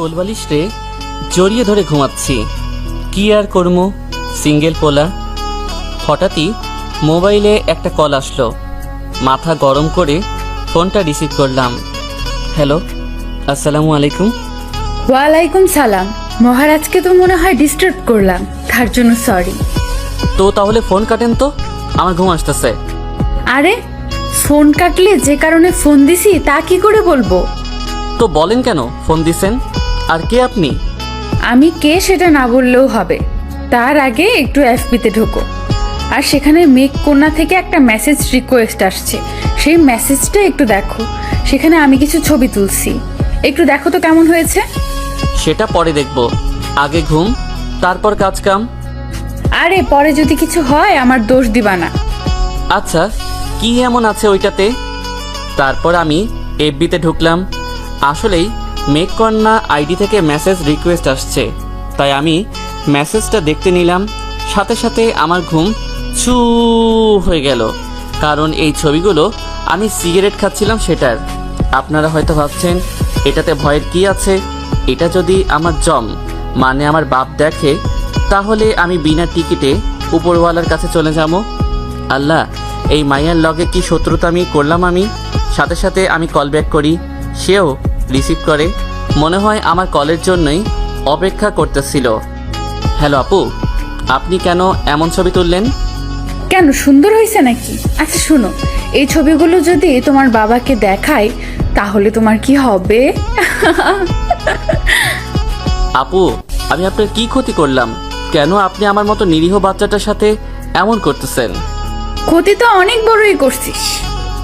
কোলবালিশ রে জড়িয়ে ধরে ঘুমাচ্ছি। কি আর করবো, সিঙ্গেল পোলা। হঠাৎই মোবাইলে একটা কল আসলো। মাথা গরম করে ফোনটা রিসিভ করলাম। হ্যালো, আসসালামু আলাইকুম। ওয়ালাইকুম সালাম। মহারাজকে তো মনে হয় ডিস্টার্ব করলাম, তার জন্য সরি। তো তাহলে ফোন কাটেন তো, আমার ঘুম আসতেছে। আরে ফোন কাটলে যে কারণে ফোন দিছি তা কি করে বলবো? তো বলেন কেন ফোন দিছেন, আর কে আপনি? আমি কে সেটা না বললেও হবে। তার আগে একটু এফবিতে ঢোকো, আর সেখানে মেঘ কন্যা থেকে একটা মেসেজ রিকোয়েস্ট আসছে। সেই মেসেজটা একটু দেখো, সেখানে আমি কিছু ছবি তুলছি। একটু দেখো তো কেমন হয়েছে। সেটা পরে দেখব, আগে ঘুম, তারপর কাজ কাম। আরে পরে যদি কিছু হয় আমার দোষ দিবা না। আচ্ছা, কি এমন আছে ওইটাতে? তারপর আমি এফবিতে ঢুকলাম। আসলেই মেঘকন্যা আইডি থেকে মেসেজ রিকোয়েস্ট আসছে, তাই আমি মেসেজটা দেখতে নিলাম। সাথে সাথে আমার ঘুম ছু হয়ে গেল, কারণ এই ছবিগুলো আমি সিগারেট খাচ্ছিলাম সেটার। আপনারা হয়তো ভাবছেন এটাতে ভয়ের কি আছে? এটা যদি আমার জম মানে আমার বাপ দেখে, তাহলে আমি বিনা টিকিটে উপরওয়ালার কাছে চলে যাব। আল্লাহ, এই মাইয়ার লগে কি শত্রুতা আমি করলাম আমি। সাথে সাথে আমি কল ব্যাক করি, সেও রিসিভ করে। মনে হয় আমার কলের জন্যই অপেক্ষা করতেছিল। হ্যালো আপু, আপনি কেন এমন ছবি তুললেন? কেন, সুন্দর হয়েছে নাকি? আচ্ছা শোনো, এই ছবিগুলো যদি তোমার বাবাকে দেখাই তাহলে তোমার কি হবে? আপু, আমি আপনার কি ক্ষতি করলাম? কেন আপনি আমার মতো নিরীহ বাচ্চাটার সাথে এমন করতেছেন? ক্ষতি তো অনেক বড়ই করছিস,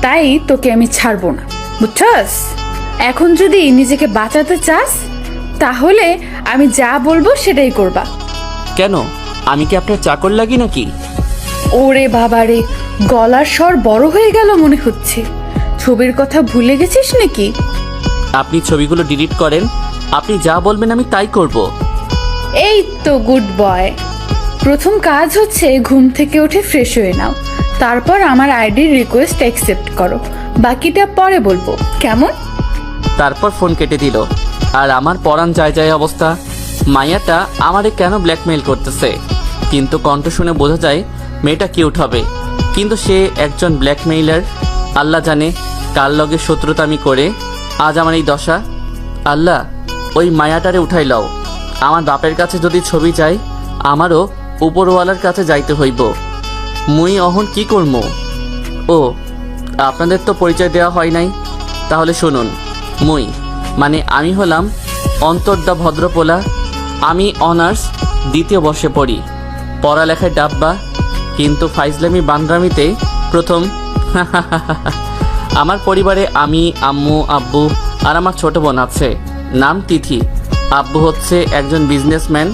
তাই তোকে আমি ছাড়বো না, বুঝছস? এখন যদি নিজেকে বাঁচাতে চাস তাহলে আমি যা বলবো সেটাই করবা। কেন, আমি কি আপনার চাকর লাগি নাকি? ওরে বাবারে, গলার স্বর বড় হয়ে গেল মনে হচ্ছে। ছবির কথা ভুলে গেছিস নাকি? আপনি ছবিগুলো ডিলিট করেন, আপনি যা বলবেন আমি তাই করব। এই তো গুড বয়। প্রথম কাজ হচ্ছে ঘুম থেকে উঠে ফ্রেশ হয়ে নাও, তারপর আমার আইডির রিকোয়েস্ট অ্যাকসেপ্ট করো। বাকিটা পরে বলবো, কেমন? তারপর ফোন কেটে দিল। আর আমার পরাণ যায় যায় অবস্থা। মাইয়াটা আমারে কেন ব্ল্যাকমেইল করতেছে? কিন্তু কণ্ঠ শুনে বোঝা যায় মেয়েটা কিউট হবে, কিন্তু সে একজন ব্ল্যাকমেইলার। আল্লাহ জানে কার লগে শত্রুতা আমি করে আজ আমার এই দশা। আল্লাহ, ওই মায়াটারে উঠাই লও। আমার বাপের কাছে যদি ছবি চাই, আমারও উপরওয়ালার কাছে যাইতে হইব। মুই অহন কি করবো? ও, আপনাদের তো পরিচয় দেওয়া হয় নাই, তাহলে শুনুন। মুই মানে আমি হলাম অন্তর্দা ভদ্রপোলা। আমি অনার্স দ্বিতীয় বর্ষে পড়ি, পড়ালেখায় ডাব্বা, কিন্তু ফাইজলামি বান্দ্রামিতে প্রথম। আমার পরিবারে আমি, আম্মু, আব্বু আর আমার ছোট বোন আছে, নাম তিথি। আব্বু হচ্ছে একজন বিজনেসম্যান,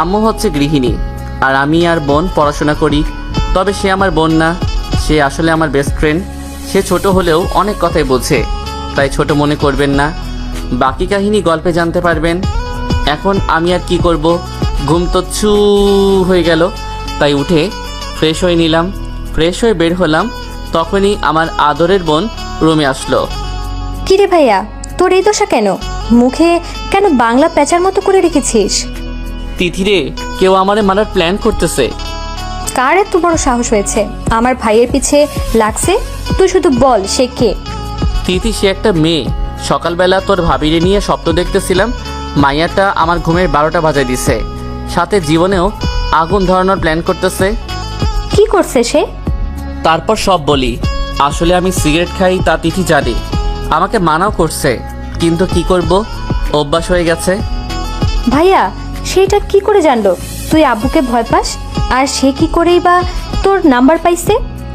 আম্মু হচ্ছে গৃহিণী। আর আমি আর বোন পড়াশোনা করি। তবে সে আমার বোন না, সে আসলে আমার বেস্ট ফ্রেন্ড। সে ছোট হলেও অনেক কথাই বোঝে, তাই ছোট মনে করবেন না। বাকি কাহিনী গল্পে জানতে পারবেন। এখন আমি আর কি করব, ঘুম তো ছু হয়ে গেল, তাই উঠে ফ্রেশ হয়ে নিলাম। ফ্রেশ হয়ে বের হলাম, তখনই আমার আদরের বোন রুমে আসলো। কিরে ভাইয়া, তোর এই দশা কেন? মুখে কেন বাংলা প্যাঁচার মতো করে রেখেছিস? তিথিরে, কেউ আমারে মারার প্ল্যান করতেছে। কার এত বড় সাহস হয়েছে আমার ভাইয়ের পিছে লাগছে? তুই শুধু বল সে কে? তিথি, সে একটা মেয়ে। সকালবেলা তোর ভাবিরে নিয়ে স্বপ্ন দেখতেছিলাম, মাইয়াটা আমার ঘুমের 12টা বাজায় দিছে, সাথে জীবনেও আগুন ধরানোর প্ল্যান করতেছে। কি করছে সে? তারপর সব বলি। আসলে আমি সিগারেট খাই তা তিথি জানে, আমাকে মানাও করছে, কিন্তু কি করব, অভ্যাস হয়ে গেছে। ভাইয়া, সেটা কি করে জানলো তুই আব্বুকে ভয় পাস? আর সে কি করেই বা তোর নাম্বার পাইছে?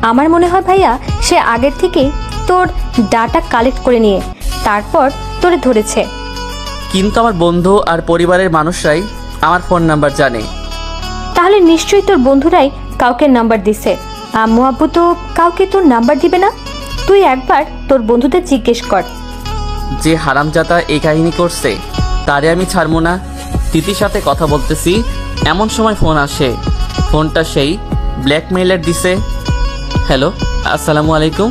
আমার মনে হয় ভাইয়া, সে আগের থেকেই তোর ডাটা কালেক্ট করে নিয়ে তারপর তোরে ধরেছে। কিন্তু আমার বন্ধু আর পরিবারের মানুষরাই আমার ফোন নাম্বার জানে। তাহলে নিশ্চয়ই তোর বন্ধুরাই কাউকে নাম্বার দিছে। আম্মু আব্বু তো কাউকে তোর নাম্বার দিবে না। তুই একবার তোর বন্ধুদের জিজ্ঞেস কর। যে হারামজাদা এই কাহিনী করছে তারে আমি ছাড়বো না। তিথির সাথে কথা বলতেছি, এমন সময় ফোন আসে। ফোনটা সেই ব্ল্যাকমেইলার দিছে। হ্যালো, আসসালামু আলাইকুম।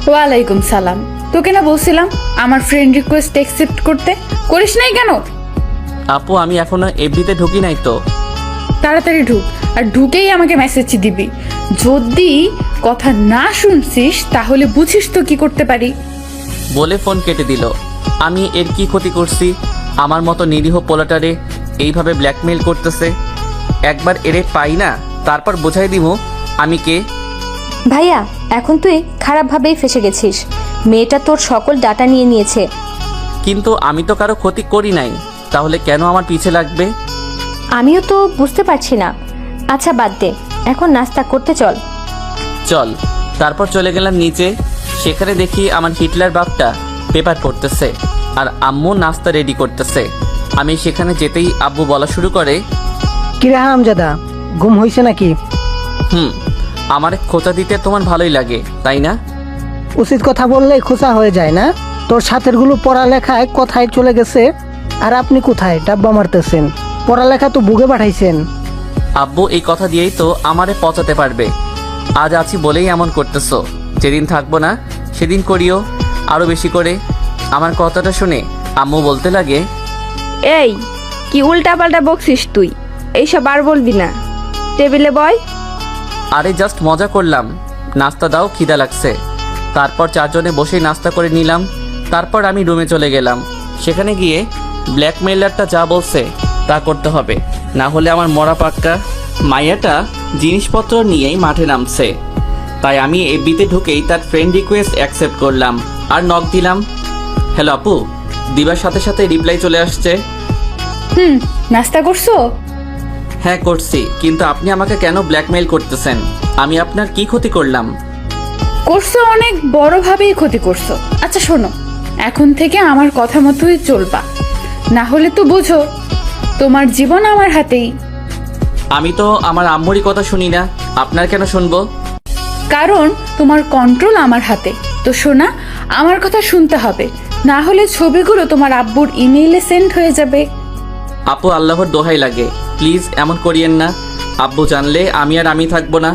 ওয়ালাইকুম সালাম। তোকে না বলছিলাম আমার ফ্রেন্ড রিকোয়েস্ট অ্যাকসেপ্ট করতে, করিস নাই কেন? আপু আমি এখনো এফবিতে ঢুকি নাই তো। তাড়াতাড়ি ঢুক, আর ঢুকেই আমাকে মেসেজ দিবি। যদি কথা না শুনছিস তাহলে বুঝিস তো কি করতে পারি। বলে ফোন কেটে দিল। আমি এর কি ক্ষতি করছি? আমার মতো নিরীহ পোলাটারে এইভাবে ব্ল্যাকমেইল করতেছে। একবার এরে পাই না, তারপর বোঝাই দিব আমি কে। ভাইয়া এখন তুই খারাপভাবেই ফেসে গেছিস। মেয়েটা তোর সকল ডাটা নিয়ে নিয়েছে। কিন্তু আমি তো কারো ক্ষতি করি নাই, তাহলে কেন আমার পিছে লাগবে? আমিও তো বুঝতে পারছি না। আচ্ছা বাদ দে, এখন নাস্তা করতে চল। চল। তারপর চলে গেলাম নিচে। সেখানে দেখি আমার হিটলার বাপটা পেপার পড়তেছে আর আম্মু নাস্তা রেডি করতেছে। আমি সেখানে যেতেই আব্বু বলা শুরু করে, কিরে হারামজাদা, ঘুম হইছে নাকি? আমার খোঁচা দিতে তোমার ভালোই লাগে তাই না? উচিত কথা বললেই খোঁচা হয়ে যায় না? তোর সাথের গুলো পড়ালেখায় কোথায় চলে গেছে, আর আপনি কোথায় ডাব্বা মারতেছেন? পড়ালেখা তো বুকে পাঠাইছেন। আব্বু এই কথা দিয়েই তো আমারে পচাতে পারবে। আজ আছি বলেই এমন করতেছো, যেদিন থাকবো না সেদিন করিও আরো বেশি করে। আমার কথাটা শুনে আম্মু বলতে লাগে, এই কি উল্টা পাল্টা বকছিস তুই? এইসব আর বলবি না, টেবিলে বয়। আরে জাস্ট মজা করলাম, নাস্তা দাও, খিদা লাগছে। তারপর চারজনে বসেই নাস্তা করে নিলাম। তারপর আমি রুমে চলে গেলাম। সেখানে গিয়ে ব্ল্যাকমেইলারটা যা বলছে তা করতে হবে, না হলে আমার মরা পাক্কা। মাইয়াটা জিনিসপত্র নিয়েই মাঠে নামছে, তাই আমি এফবিতে ঢুকেই তার ফ্রেন্ড রিকোয়েস্ট অ্যাকসেপ্ট করলাম আর নক দিলাম। হ্যালো আপু। দিবার সাথে সাথে রিপ্লাই চলে আসছে। নাস্তা করছো? হ্যাঁ করছি, কিন্তু আপনি আমাকে কেন ব্ল্যাকমেইল করতেছেন? আমি আপনার কি ক্ষতি করলাম? করছো, অনেক বড়ভাবেই ক্ষতি করছো। আচ্ছা শোনো, এখন থেকে আমার কথা মতোই চলবা, না হলে তো বুঝো তোমার জীবন আমার হাতেই। আমি তো আমার আম্মুরই কথা শুনি না, আপনার কেন শুনবো? কারণ তোমার কন্ট্রোল আমার হাতে। তো শোনা, আমার কথা শুনতে হবে, না হলে ছবিগুলো তোমার আব্বুর ইমেইলে সেন্ড হয়ে যাবে। আপু আল্লাহর দোহাই লাগে, প্লিজ এমন করিয়েন না। আব্বু জানলে আমি আর আমি থাকবো না।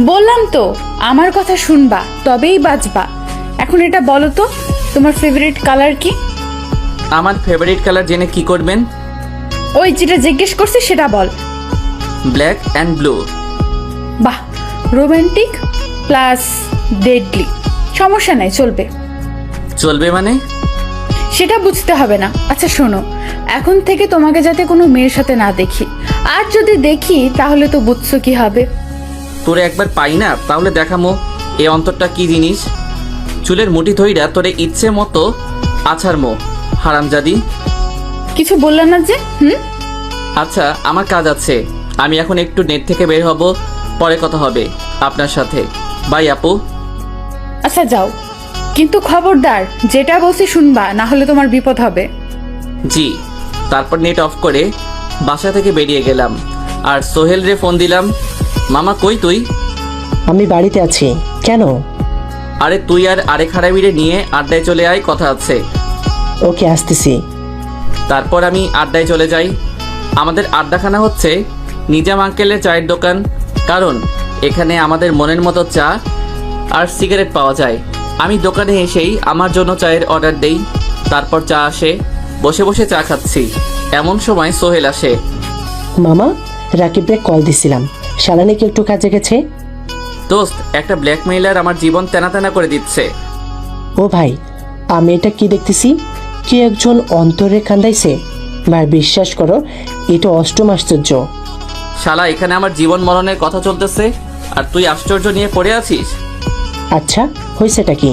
বললাম তো আমার কথা শুনবা, তবেই বাঁচবা। এখন এটা বলো তো, তোমার ফেভারিট কালার কি? আমার ফেভারিট কালার জেনে কি করবেন? ওই যেটা জিজ্ঞেস করছি সেটা বল। Black and blue. বাহ, রোমান্টিক প্লাস ডেডলি। সমস্যা নাই, চলবে। চলবে মানে? সেটা বুঝতে হবে না। আচ্ছা শোনো, এখন থেকে তোমাকে যাতে কোনো মেয়ের সাথে না দেখি, আর যদি দেখি তাহলে তো বুঝছো কি হবে। তোরে একবার পাই না, তাহলে দেখামো এই অন্তরটা কি জিনিস। চুলের মুঠি ধইরা তোরে ইচ্ছে মতো আছাড়মো, হারামজাদি। কিছু বললাম না যে? আচ্ছা আমার কাজ আছে, আমি এখন একটু নেট থেকে বের হব, পরে কথা হবে আপনার সাথে। বাই আপু। আচ্ছা যাও, কিন্তু খবরদার যেটা বলছি শুনবা, না হলে তোমার বিপদ হবে। জি। তারপর নেট অফ করে বাসা থেকে বেরিয়ে গেলাম আর সোহেল রে ফোন দিলাম। মামা কই তুই? আমি বাড়িতে আছি, কেন? আরে তুই আর আরেক হারামিরে নিয়ে আড্ডায় চলে আয়, কথা আছে। ওকে আসতেছি। তারপর আমি আড্ডায় চলে যাই। আমাদের আড্ডাখানা হচ্ছে নিজাম আঙ্কেলের চায়ের দোকান, কারণ এখানে আমাদের মনের মতো চা আর সিগারেট পাওয়া যায়। আমি দোকানে এসেই আমার জন্য চায়ের অর্ডার দেই, তারপর চা আসে। বসে বসে চা খাচ্ছি, এমন সময় সোহেল আসে। মামা, রাকিবরে কল দিছিলাম, শালা নাকি একটু কাজে গেছে। দোস্ত, একটা ব্ল্যাকমেইলার আমার জীবন তেনা তেনা করে দিচ্ছে। ও ভাই, আমি এটা কি দেখতেছি? কি একজন অন্তরে কান্দাইছে। ভাই বিশ্বাস করো, এটা অষ্টম আশ্চর্য। শালা, এখানে আমার জীবন মরণের কথা চলতেছে আর তুই আশ্চর্য নিয়ে পড়ে আছিস। আচ্ছা হয়েছেটা কি?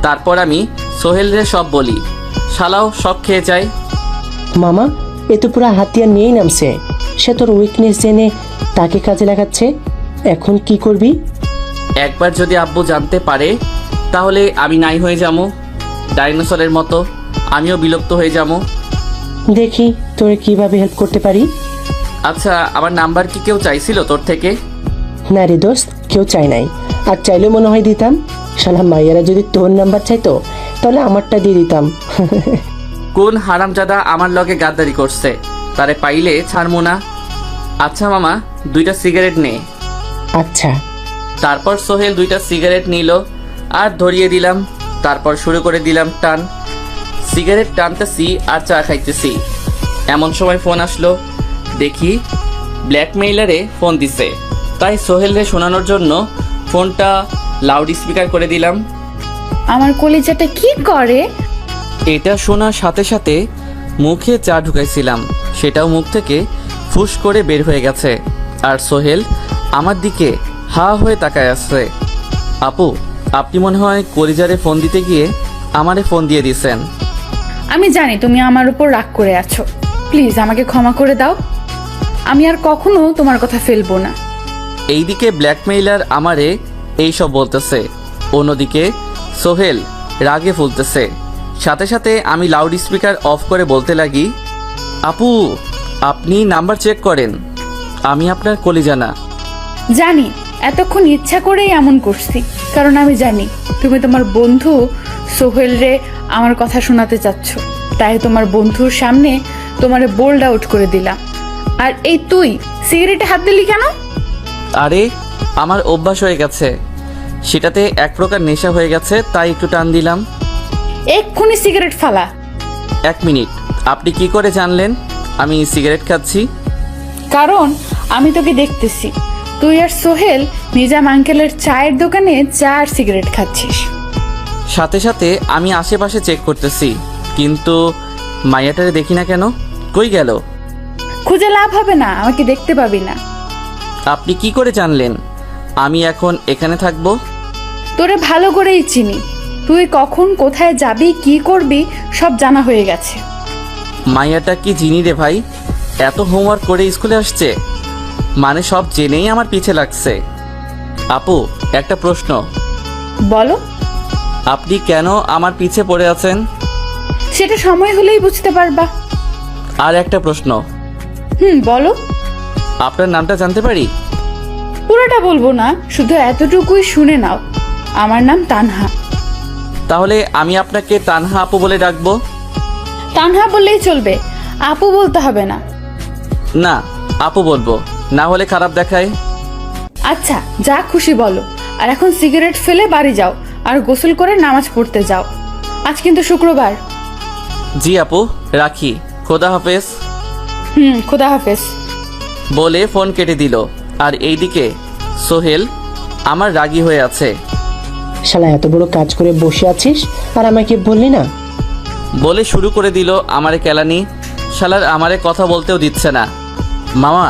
তারপর আমি সোহেলরে সব বলি, শালাও সব খেয়ে যায়। মামা, এ তো পুরো হাতিয়ার নিয়েই নামছে। সে তোর উইকনেস জেনে তাকে কাজে লাগাচ্ছে। এখন কি করবি? একবার যদি আব্বু জানতে পারে তাহলে আমি নাই হয়ে যাবো, ডাইনোসরের মতো আমিও বিলুপ্ত হয়ে যাবো। দেখি তোরে কিভাবে হেল্প করতে পারি। আচ্ছা, আমার নাম্বার কি কেউ চাইছিল তোর থেকে? না রে দোস্ত, কেউ চাই নাই। আর চাইলেও মনে হয় দিতাম। শালা মাইয়ারা যদি তোর নাম্বার চাইতো তাহলে আমারটা দিয়ে দিতাম। কোন হারামজাদা আমার লগে গাদ্দারি করছে, তারে পাইলে ছাড়মু না। আচ্ছা মামা, 2টা সিগারেট নে। আচ্ছা। তারপর সোহেল 2টা সিগারেট নিল আর ধরিয়ে দিলাম। তারপর শুরু করে দিলাম টান। সিগারেট টানতেছি আর চা খাইতেছি। এমন সময় ফোন আসলো। দেখি ব্ল্যাকমেইলারে ফোন দিছে, তাই সোহেলরে শোনানোর জন্য ফোনটা লাউড স্পিকার করে দিলাম। আমার কলিজাটা কি করে? এটা শোনার সাথে সাথে মুখে চা ঢুকাইছিলাম, সেটাও মুখ থেকে ফুস করে বের হয়ে গেছে। আর সোহেল আমার দিকে হা হয়ে তাকায় আসছে। আপু, আপনি মনে হয় কলিজারে ফোন দিতে গিয়ে আমারে ফোন দিয়ে দিছেন। আমি জানি তুমি আমার উপর রাগ করে আছো, প্লিজ আমাকে ক্ষমা করে দাও। আমি আর কখনো তোমার কথা ফেলবো না। এইদিকে ব্ল্যাকমেইলার আমারে এইসব বলতেছে, অন্যদিকে সোহেল রাগে ফুলতেছে। সাথে সাথে আমি লাউড স্পিকার অফ করে বলতে লাগি, আপু আপনি নাম্বার চেক করেন, আমি আপনার কলিজা না। জানি এতক্ষণ ইচ্ছা করেই এমন করছি, কারণ আমি জানি তুমি তোমার বন্ধু সোহেল রে আমার কথা শোনাতে চাচ্ছ, তাই তোমার বন্ধুর সামনে তোমারে বোল্ড আউট করে দিলাম। আর এই তুই সিগারেটে হাত দিলি কেন? আরে আমার অভ্যাস হয়ে গেছে, সেটাতে এক প্রকার নেশা হয়ে গেছে, তাই একটু টান দিলাম। এক্ষুনি সিগারেট ফালা। 1 মিনিট, আপনি কি করে জানলেন আমি সিগারেট খাচ্ছি? কারণ আমি তোকে দেখতেছি, তুই আর সোহেল নিজাম আঙ্কেলের চায়ের দোকানে চা আর সিগারেট খাচ্ছিস। সাথে সাথে আমি আশেপাশে চেক করতেছি, কিন্তু মাইয়াটারে দেখি না কেন, কই গেল? খুঁজে লাভ হবে না, আমাকে দেখতে পাবি না। আপনি কি করে জানলেন আমি এখন এখানে থাকবো? তোরে ভালো করেই চিনি, তুই কখন কোথায় যাবি কি করবি সব জানা হয়ে গেছে। মাইয়াটা কি জিনি রে ভাই, এত হোমওয়ার্ক করে স্কুলে আসছে, মানে সব জেনেই আমার পিছে লাগছে। আপু একটা প্রশ্ন, বলো। আপনি কেন আমার পিছে পড়ে আছেন? সেটা সময় হলেই বুঝতে পারবা। আর একটা প্রশ্ন, বলো। আপনার নামটা জানতে পারি? পুরোটা বলবো না, শুধু এতটুকুই শুনে নাও, আমার নাম তানহা। তাহলে আমি আপনাকে তানহা আপু বলে ডাকবো? তানহা বললেই চলবে, আপু বলতে হবে না। না, আপু বলবো, না হলে খারাপ দেখায়। আচ্ছা যা খুশি বলো, আর এখন সিগারেট ফেলে বাড়ি যাও আর গোসল করে নামাজ পড়তে যাও, আজ কিন্তু শুক্রবার। জি আপু, রাখি, খোদা হাফেজ। খোদা হাফেজ। বলে ফোন কেটে দিল। আর এইদিকে সোহেল আমার রাগী হয়ে আছে। শালা এত বড় কাজ করে বসে আছিস আর আমাকে বললি না? বলে শুরু করে দিল আমারে কেলানি। শালার আমারে কথা বলতেও দিচ্ছে না। মামা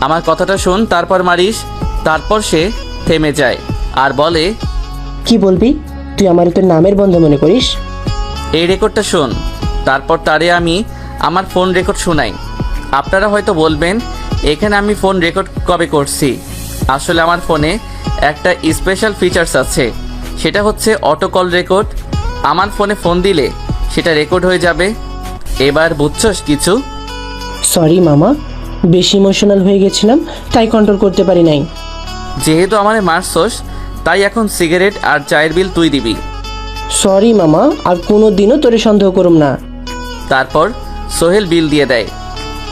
আমার কথাটা শোন, তারপর মারিস। তারপর সে থেমে যায় আর বলে, কি বলবি? তুই আমার তোর নামের বন্ধু মনে করিস? এই রেকর্ডটা শোন। তারপর তারে আমি আমার ফোন রেকর্ড শোনাই। আপনারা হয়তো বলবেন এখানে আমি ফোন রেকর্ড কবে করছি। আসলে আমার ফোনে একটা স্পেশাল ফিচার্স আছে, সেটা হচ্ছে অটো কল রেকর্ড। আমার ফোনে ফোন দিলে সেটা রেকর্ড হয়ে যাবে। এবার বুঝছস কিছু? সরি মামা, বেশি ইমোশনাল হয়ে গেছিলাম, তাই কন্ট্রোল করতে পারি নাই। যেহেতু আমারে মারছস, তাই এখন সিগারেট আর চায়ের বিল তুই দিবি। সরি মামা, আর কোনো দিনও তোরে সন্দেহ করুম না। তারপর সোহেল বিল দিয়ে দেয়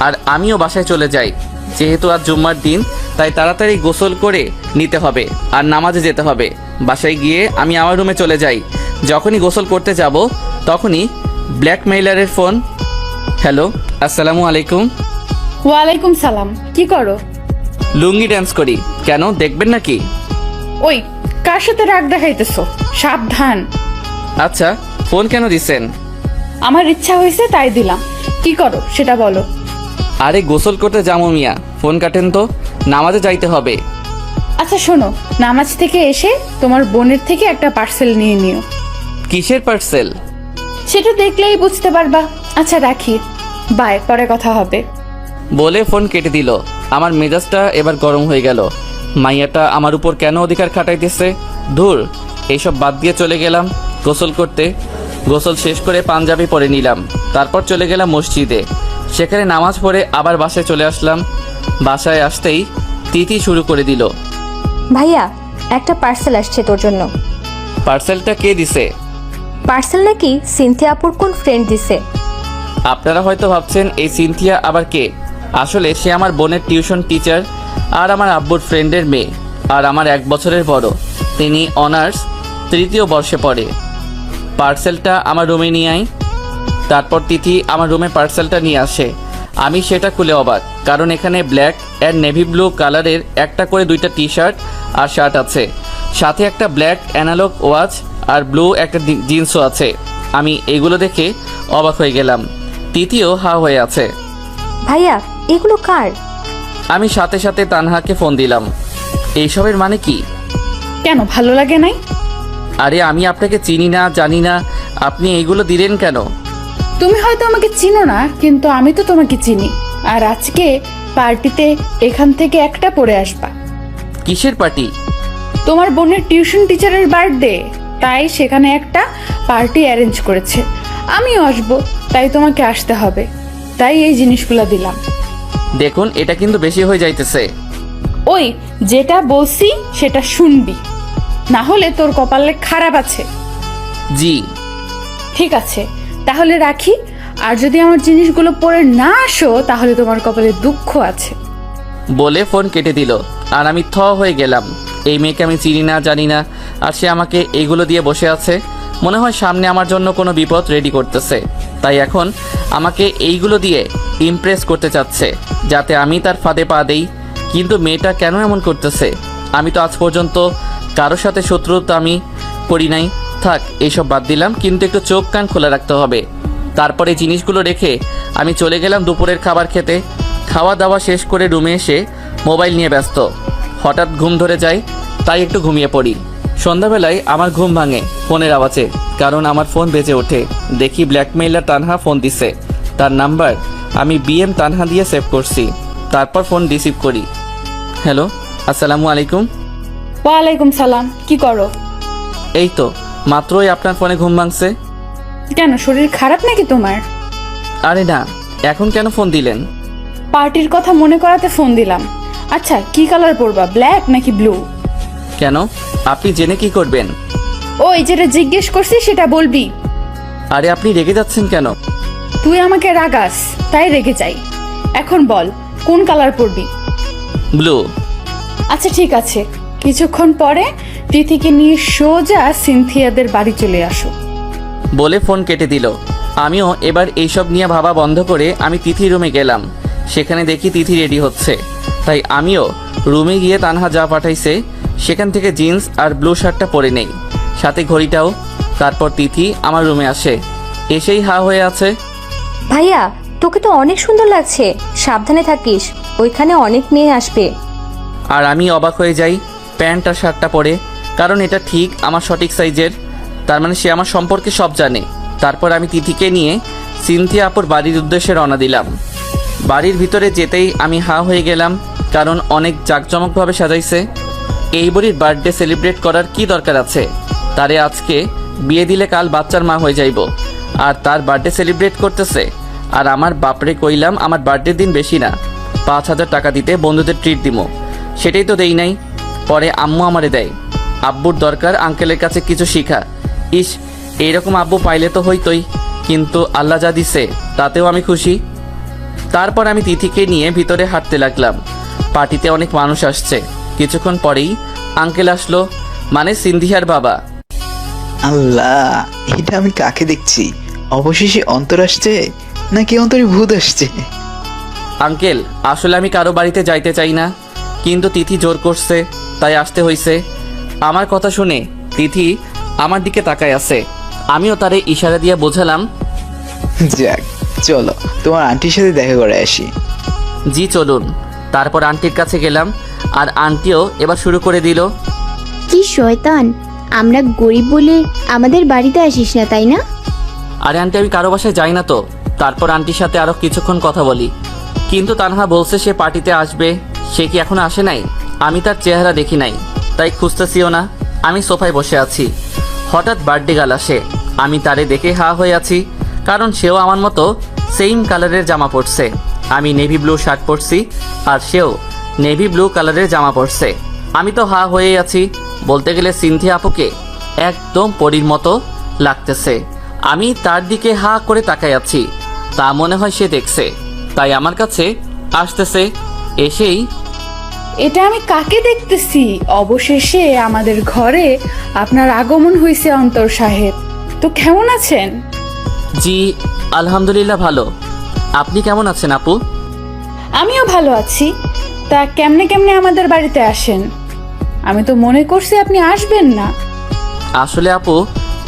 আর আমিও বাসায় চলে যাই। যেহেতু আজ জুম্মার দিন, তাই তাড়াতাড়ি গোসল করে নিতে হবে আর নামাজে যেতে হবে। বাসায় গিয়ে আমি আমার রুমে চলে যাই। যখনই গোসল করতে যাব তখনই ব্ল্যাকমেইলারের ফোন। হ্যালো, আসসালামু আলাইকুম। ওয়ালাইকুম সালাম। কি করো? লুঙ্গি ড্যান্স করি। কেন, দেখবেন নাকি? ওই কার সাথে রাগ দেখাইতেছো? সাবধান। আচ্ছা, ফোন কেন দিছেন? আমার ইচ্ছা হয়েছে তাই দিলাম। কি করো সেটা বলো। আরে গোসল করতে যাবো মিয়া, ফোন কাটেন তো, নামাজে যাইতে হবে। আচ্ছা শোনো, নামাজ থেকে এসে তোমার বোনের থেকে একটা পার্সেল নিয়ে নিও। কিসের পার্সেল? সেটা দেখলেই বুঝতে পারবা। আচ্ছা রাখি, বাই, পরে কথা হবে। বলে ফোন কেটে দিল। আমার মেজাজটা এবার গরম হয়ে গেল। মাইয়াটা আমার উপর কেন অধিকার খাটাইতেছে? ধুর, এইসব বাদ দিয়ে চলে গেলাম গোসল করতে। গোসল শেষ করে পাঞ্জাবি পরে নিলাম। তারপর চলে গেলাম মসজিদে। সেখানে নামাজ পড়ে আবার বাসায় চলে আসলাম। বাসায় আসতেই তিথি শুরু করে দিল, ভাইয়া একটা পার্সেল আসছে তোর জন্য। পার্সেলটা কে দিছে? পার্সেল নাকি সিনথিয়া আপুর কোন ফ্রেন্ড দিছে। আপনারা হয়তো ভাবছেন এই সিনথিয়া আবার কে। আসলে সে আমার বোনের টিউশন টিচার আর আমার আব্বুর ফ্রেন্ডের মেয়ে, আর আমার 1 বছরের বড়। তিনি অনার্স 3য় বর্ষে পড়ে। পার্সেলটা আমার রুমে নিয়ে আয়। তারপর তিথি আমার রুমে পার্সেলটা নিয়ে আসে। আমি সেটা খুলে অবাক, কারণ এখানে ব্ল্যাক অ্যান্ড নেভি ব্লু কালারের একটা করে 2টা টি শার্ট আর শার্ট আছে, সাথে একটা ব্ল্যাক অ্যানালগ ওয়াচ আর ব্লু একটা জিন্সও আছে। আমি এগুলো দেখে অবাক হয়ে গেলাম। তিথিও হা হয়ে আছে। ভাইয়া এগুলো কার? আমি সাথে সাথে তানহাকে ফোন দিলাম। এইসবের মানে কি? কেন, ভালো লাগে নাই? আরে আমি আপনাকে চিনি না, জানি না, আপনি এইগুলো দিলেন কেন? তুমি হয়তো আমাকে চিনো না, কিন্তু আমি তো তোমাকে চিনি। আর আজকে পার্টিতে এখান থেকে একটা পরে আসবা। কিসের পার্টি? তোমার বোনের টিউশন টিচারের বার্থডে, তাই সেখানে একটা পার্টি অ্যারেঞ্জ করেছে। আমিও আসবো, তাই তোমাকে আসতে হবে। তাই এই জিনিসগুলো দিলাম। দেখুন, এটা কিন্তু বেশি হয়ে যাইতেছে। ওই যেটা বলছি সেটা শুনবি, না হলে তোর কপালে খারাপ আছে। জি। ঠিক আছে, তাহলে রাখি। আর যদি আমার জিনিসগুলো পরে না আসো, তাহলে তোমার কপালে দুঃখ আছে। বলে ফোন কেটে দিল। আর আমি থ হয়ে গেলাম। এই মেয়েকে আমি চিনি না, জানি না, আর সে আমাকে এইগুলো দিয়ে বসে আছে। মনে হয় সামনে আমার জন্য কোনো বিপদ রেডি করতেছে, তাই এখন আমাকে এইগুলো দিয়ে ইমপ্রেস করতে চাচ্ছে, যাতে আমি তার ফাঁদে পা দেই। কিন্তু মেয়েটা কেন এমন করতেছে? আমি তো আজ পর্যন্ত কারোর সাথে শত্রুতা আমি করি নাই। থাক, এইসব বাদ দিলাম, কিন্তু একটু চোখ কান খোলা রাখতে হবে। তারপরে জিনিসগুলো রেখে আমি চলে গেলাম দুপুরের খাবার খেতে। খাওয়া দাওয়া শেষ করে রুমে এসে মোবাইল নিয়ে ব্যস্ত। হঠাৎ ঘুম ধরে যায়, তাই একটু ঘুমিয়ে পড়ি। সন্ধ্যাবেলায় আমার ঘুম ভাঙে ফোনের আওয়াজে, কারণ আমার ফোন বেজে ওঠে। দেখি ব্ল্যাকমেইলার তানহা ফোন দিছে। তার নাম্বার আমি BM তানহা দিয়ে সেভ করছি। তারপর ফোন রিসিভ করি। হ্যালো, আসসালামু আলাইকুম। ওয়ালাইকুম সালাম, কি করো? এই তো মাত্রই আপনার ফোনে ঘুম ভাঙছে। কেন, শরীর খারাপ নাকি তোমার? আরে না, এখন কেন ফোন দিলেন? পার্টির কথা মনে করাতে ফোন দিলাম। আচ্ছা, কি কালার পরবা, ব্ল্যাক নাকি ব্লু? কেন, আপনি জেনে কি করবেন? ওই যেটা জিজ্ঞেস করছি সেটা বলবি। আরে আপনি রেগে যাচ্ছেন কেন? তুই আমাকে রাগাস, তাই রেগে যাই। এখন বল, কোন কালার পরবি? ব্লু। আচ্ছা ঠিক আছে, কিছুক্ষণ পরে তিথিকে নিয়ে সোজা সিনথিয়াদের বাড়ি চলে আসো। বলে ফোন কেটে দিল। আমিও এবার এইসব নিয়ে ভাবা বন্ধ করে আমি তিথি রুমে গেলাম। সেখানে দেখি তিথি রেডি হচ্ছে, তাই আমিও রুমে গিয়ে তানহা যা পাঠাইছে সেখান থেকে জিন্স আর ব্লু শার্টটা পরে নেই, সাথে ঘড়িটাও। তারপর তিথি আমার রুমে আসে, এসেই হা হয়ে আছে। ভাইয়া তোকে তো অনেক সুন্দর লাগছে, সাবধানে থাকিস, ওইখানে অনেক মেয়ে আসবে। আর আমি অবাক হয়ে যাই প্যান্ট আর শার্টটা পরে, কারণ এটা ঠিক আমার সঠিক সাইজের। তার মানে সে আমার সম্পর্কে সব জানে। তারপর আমি তিথিকে নিয়ে সিনথিয়া আপুর বাড়ির উদ্দেশ্যে রওনা দিলাম। বাড়ির ভিতরে যেতেই আমি হা হয়ে গেলাম, কারণ অনেক জাঁকজমকভাবে সাজাইছে। এই বুড়ির বার্থডে সেলিব্রেট করার কি দরকার আছে? তারে আজকে বিয়ে দিলে কাল বাচ্চার মা হয়ে যাইব, আর তার বার্থডে সেলিব্রেট করতেছে। আর আমার বাপরে কইলাম আমার বার্থডের দিন বেশি না, 5,000 টাকা দিতে বন্ধুদের ট্রিট দিমো, সেটাই তো দেই নাই। পরে আম্মু আমারে দেয়। আব্বুর দরকার আঙ্কেলের কাছে কিছু শিখা। ইস, এইরকম আব্বু পাইলে তো হইতোই, কিন্তু আল্লাহ যা দিছে তাতেও আমি খুশি। তারপর আমি তিথিকে নিয়ে ভিতরে হাঁটতে লাগলাম। পার্টিতে অনেক মানুষ আসছে। কিছুক্ষণ পরেই আঙ্কেল আসলো, মানে সিন্ধিয়ার বাবা। আল্লাহ, এটা আমি কাকে দেখছি? অবশেষে অন্তর আসছে নাকি অন্তরে ভূত আসছে? আঙ্কেল, আসলে আমি কারো বাড়িতে যাইতে চাই না, কিন্তু তিথি জোর করছে, তাই আসতে হইছে। আমার কথা শুনে তিথি আমার দিকে তাকায় আছে। আমিও তারে ইশারা দিয়ে বোঝালাম। যাক, চলো তোমার আন্টির সাথে দেখা করে আসি। জি চলুন। তারপর আন্টির কাছে গেলাম, আর আন্টিও এবার শুরু করে দিল। কি শয়তান, আমরা গরিব বলে আমাদের বাড়িতে আসিস না, তাই না? আরে আন্টি, আমি কারো বাসায় যাই না তো। তারপর আন্টির সাথে আরো কিছুক্ষণ কথা বলি, কিন্তু তানহা বলছে সে পার্টিতে আসবে। সে কি এখনো আসে নাই? আমি তার চেহারা দেখি নাই, তাই খুঁজতেছিও না। আমি সোফায় বসে আছি, হঠাৎ বার্থডে গার্ল আসে। আমি তারে দেখে হা হয়ে আছি, কারণ সেও আমার মতো সেম কালারের জামা পরছে। আমি নেভি ব্লু শার্ট পরছি, আর সেও নেভি ব্লু কালারের জামা পরছে। আমি তো হা হয়ে আছি। বলতে গেলে সিনথিয়া আপুকে একদম পরীর মতো লাগতেছে। আমি তার দিকে হা করে তাকাই আছি, তা মনে হয় সে দেখছে, তাই আমার কাছে আসতেছে। এসেই, এটা আমি কাকে দেখতেছি? অবশেষে আমাদের ঘরে আপনার আগমন হয়েছে অন্তর সাহেব। তো কেমন আছেন? জি আলহামদুলিল্লাহ ভালো। আপনি কেমন আছেন আপু? আমিও ভালো আছি। তা কেমনে কেমনে আমাদের বাড়িতে আসেন? আমি তো মনে করছি আপনি আসবেন না। আসলে আপু,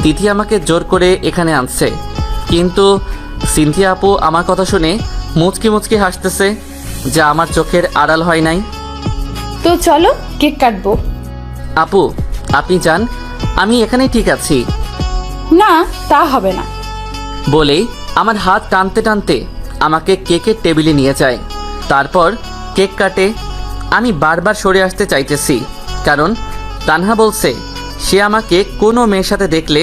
তিথি আমাকে জোর করে এখানে আনছে, কিন্তু সিনথিয়া আপু আমার কথা শুনে মুচকি মুচকি হাসতেছে, যা আমার চোখের আড়াল হয় নাই। তো চলো কেক কাটবো। আপু আপনি যান, আমি এখানেই ঠিক আছি। না, তা হবে না। বলেই আমার হাত টানতে টানতে আমাকে কেকের টেবিলে নিয়ে যায়, তারপর কেক কাটে। আমি বারবার সরে আসতে চাইতেছি, কারণ তানহা বলছে সে আমাকে কোনো মেয়ের সাথে দেখলে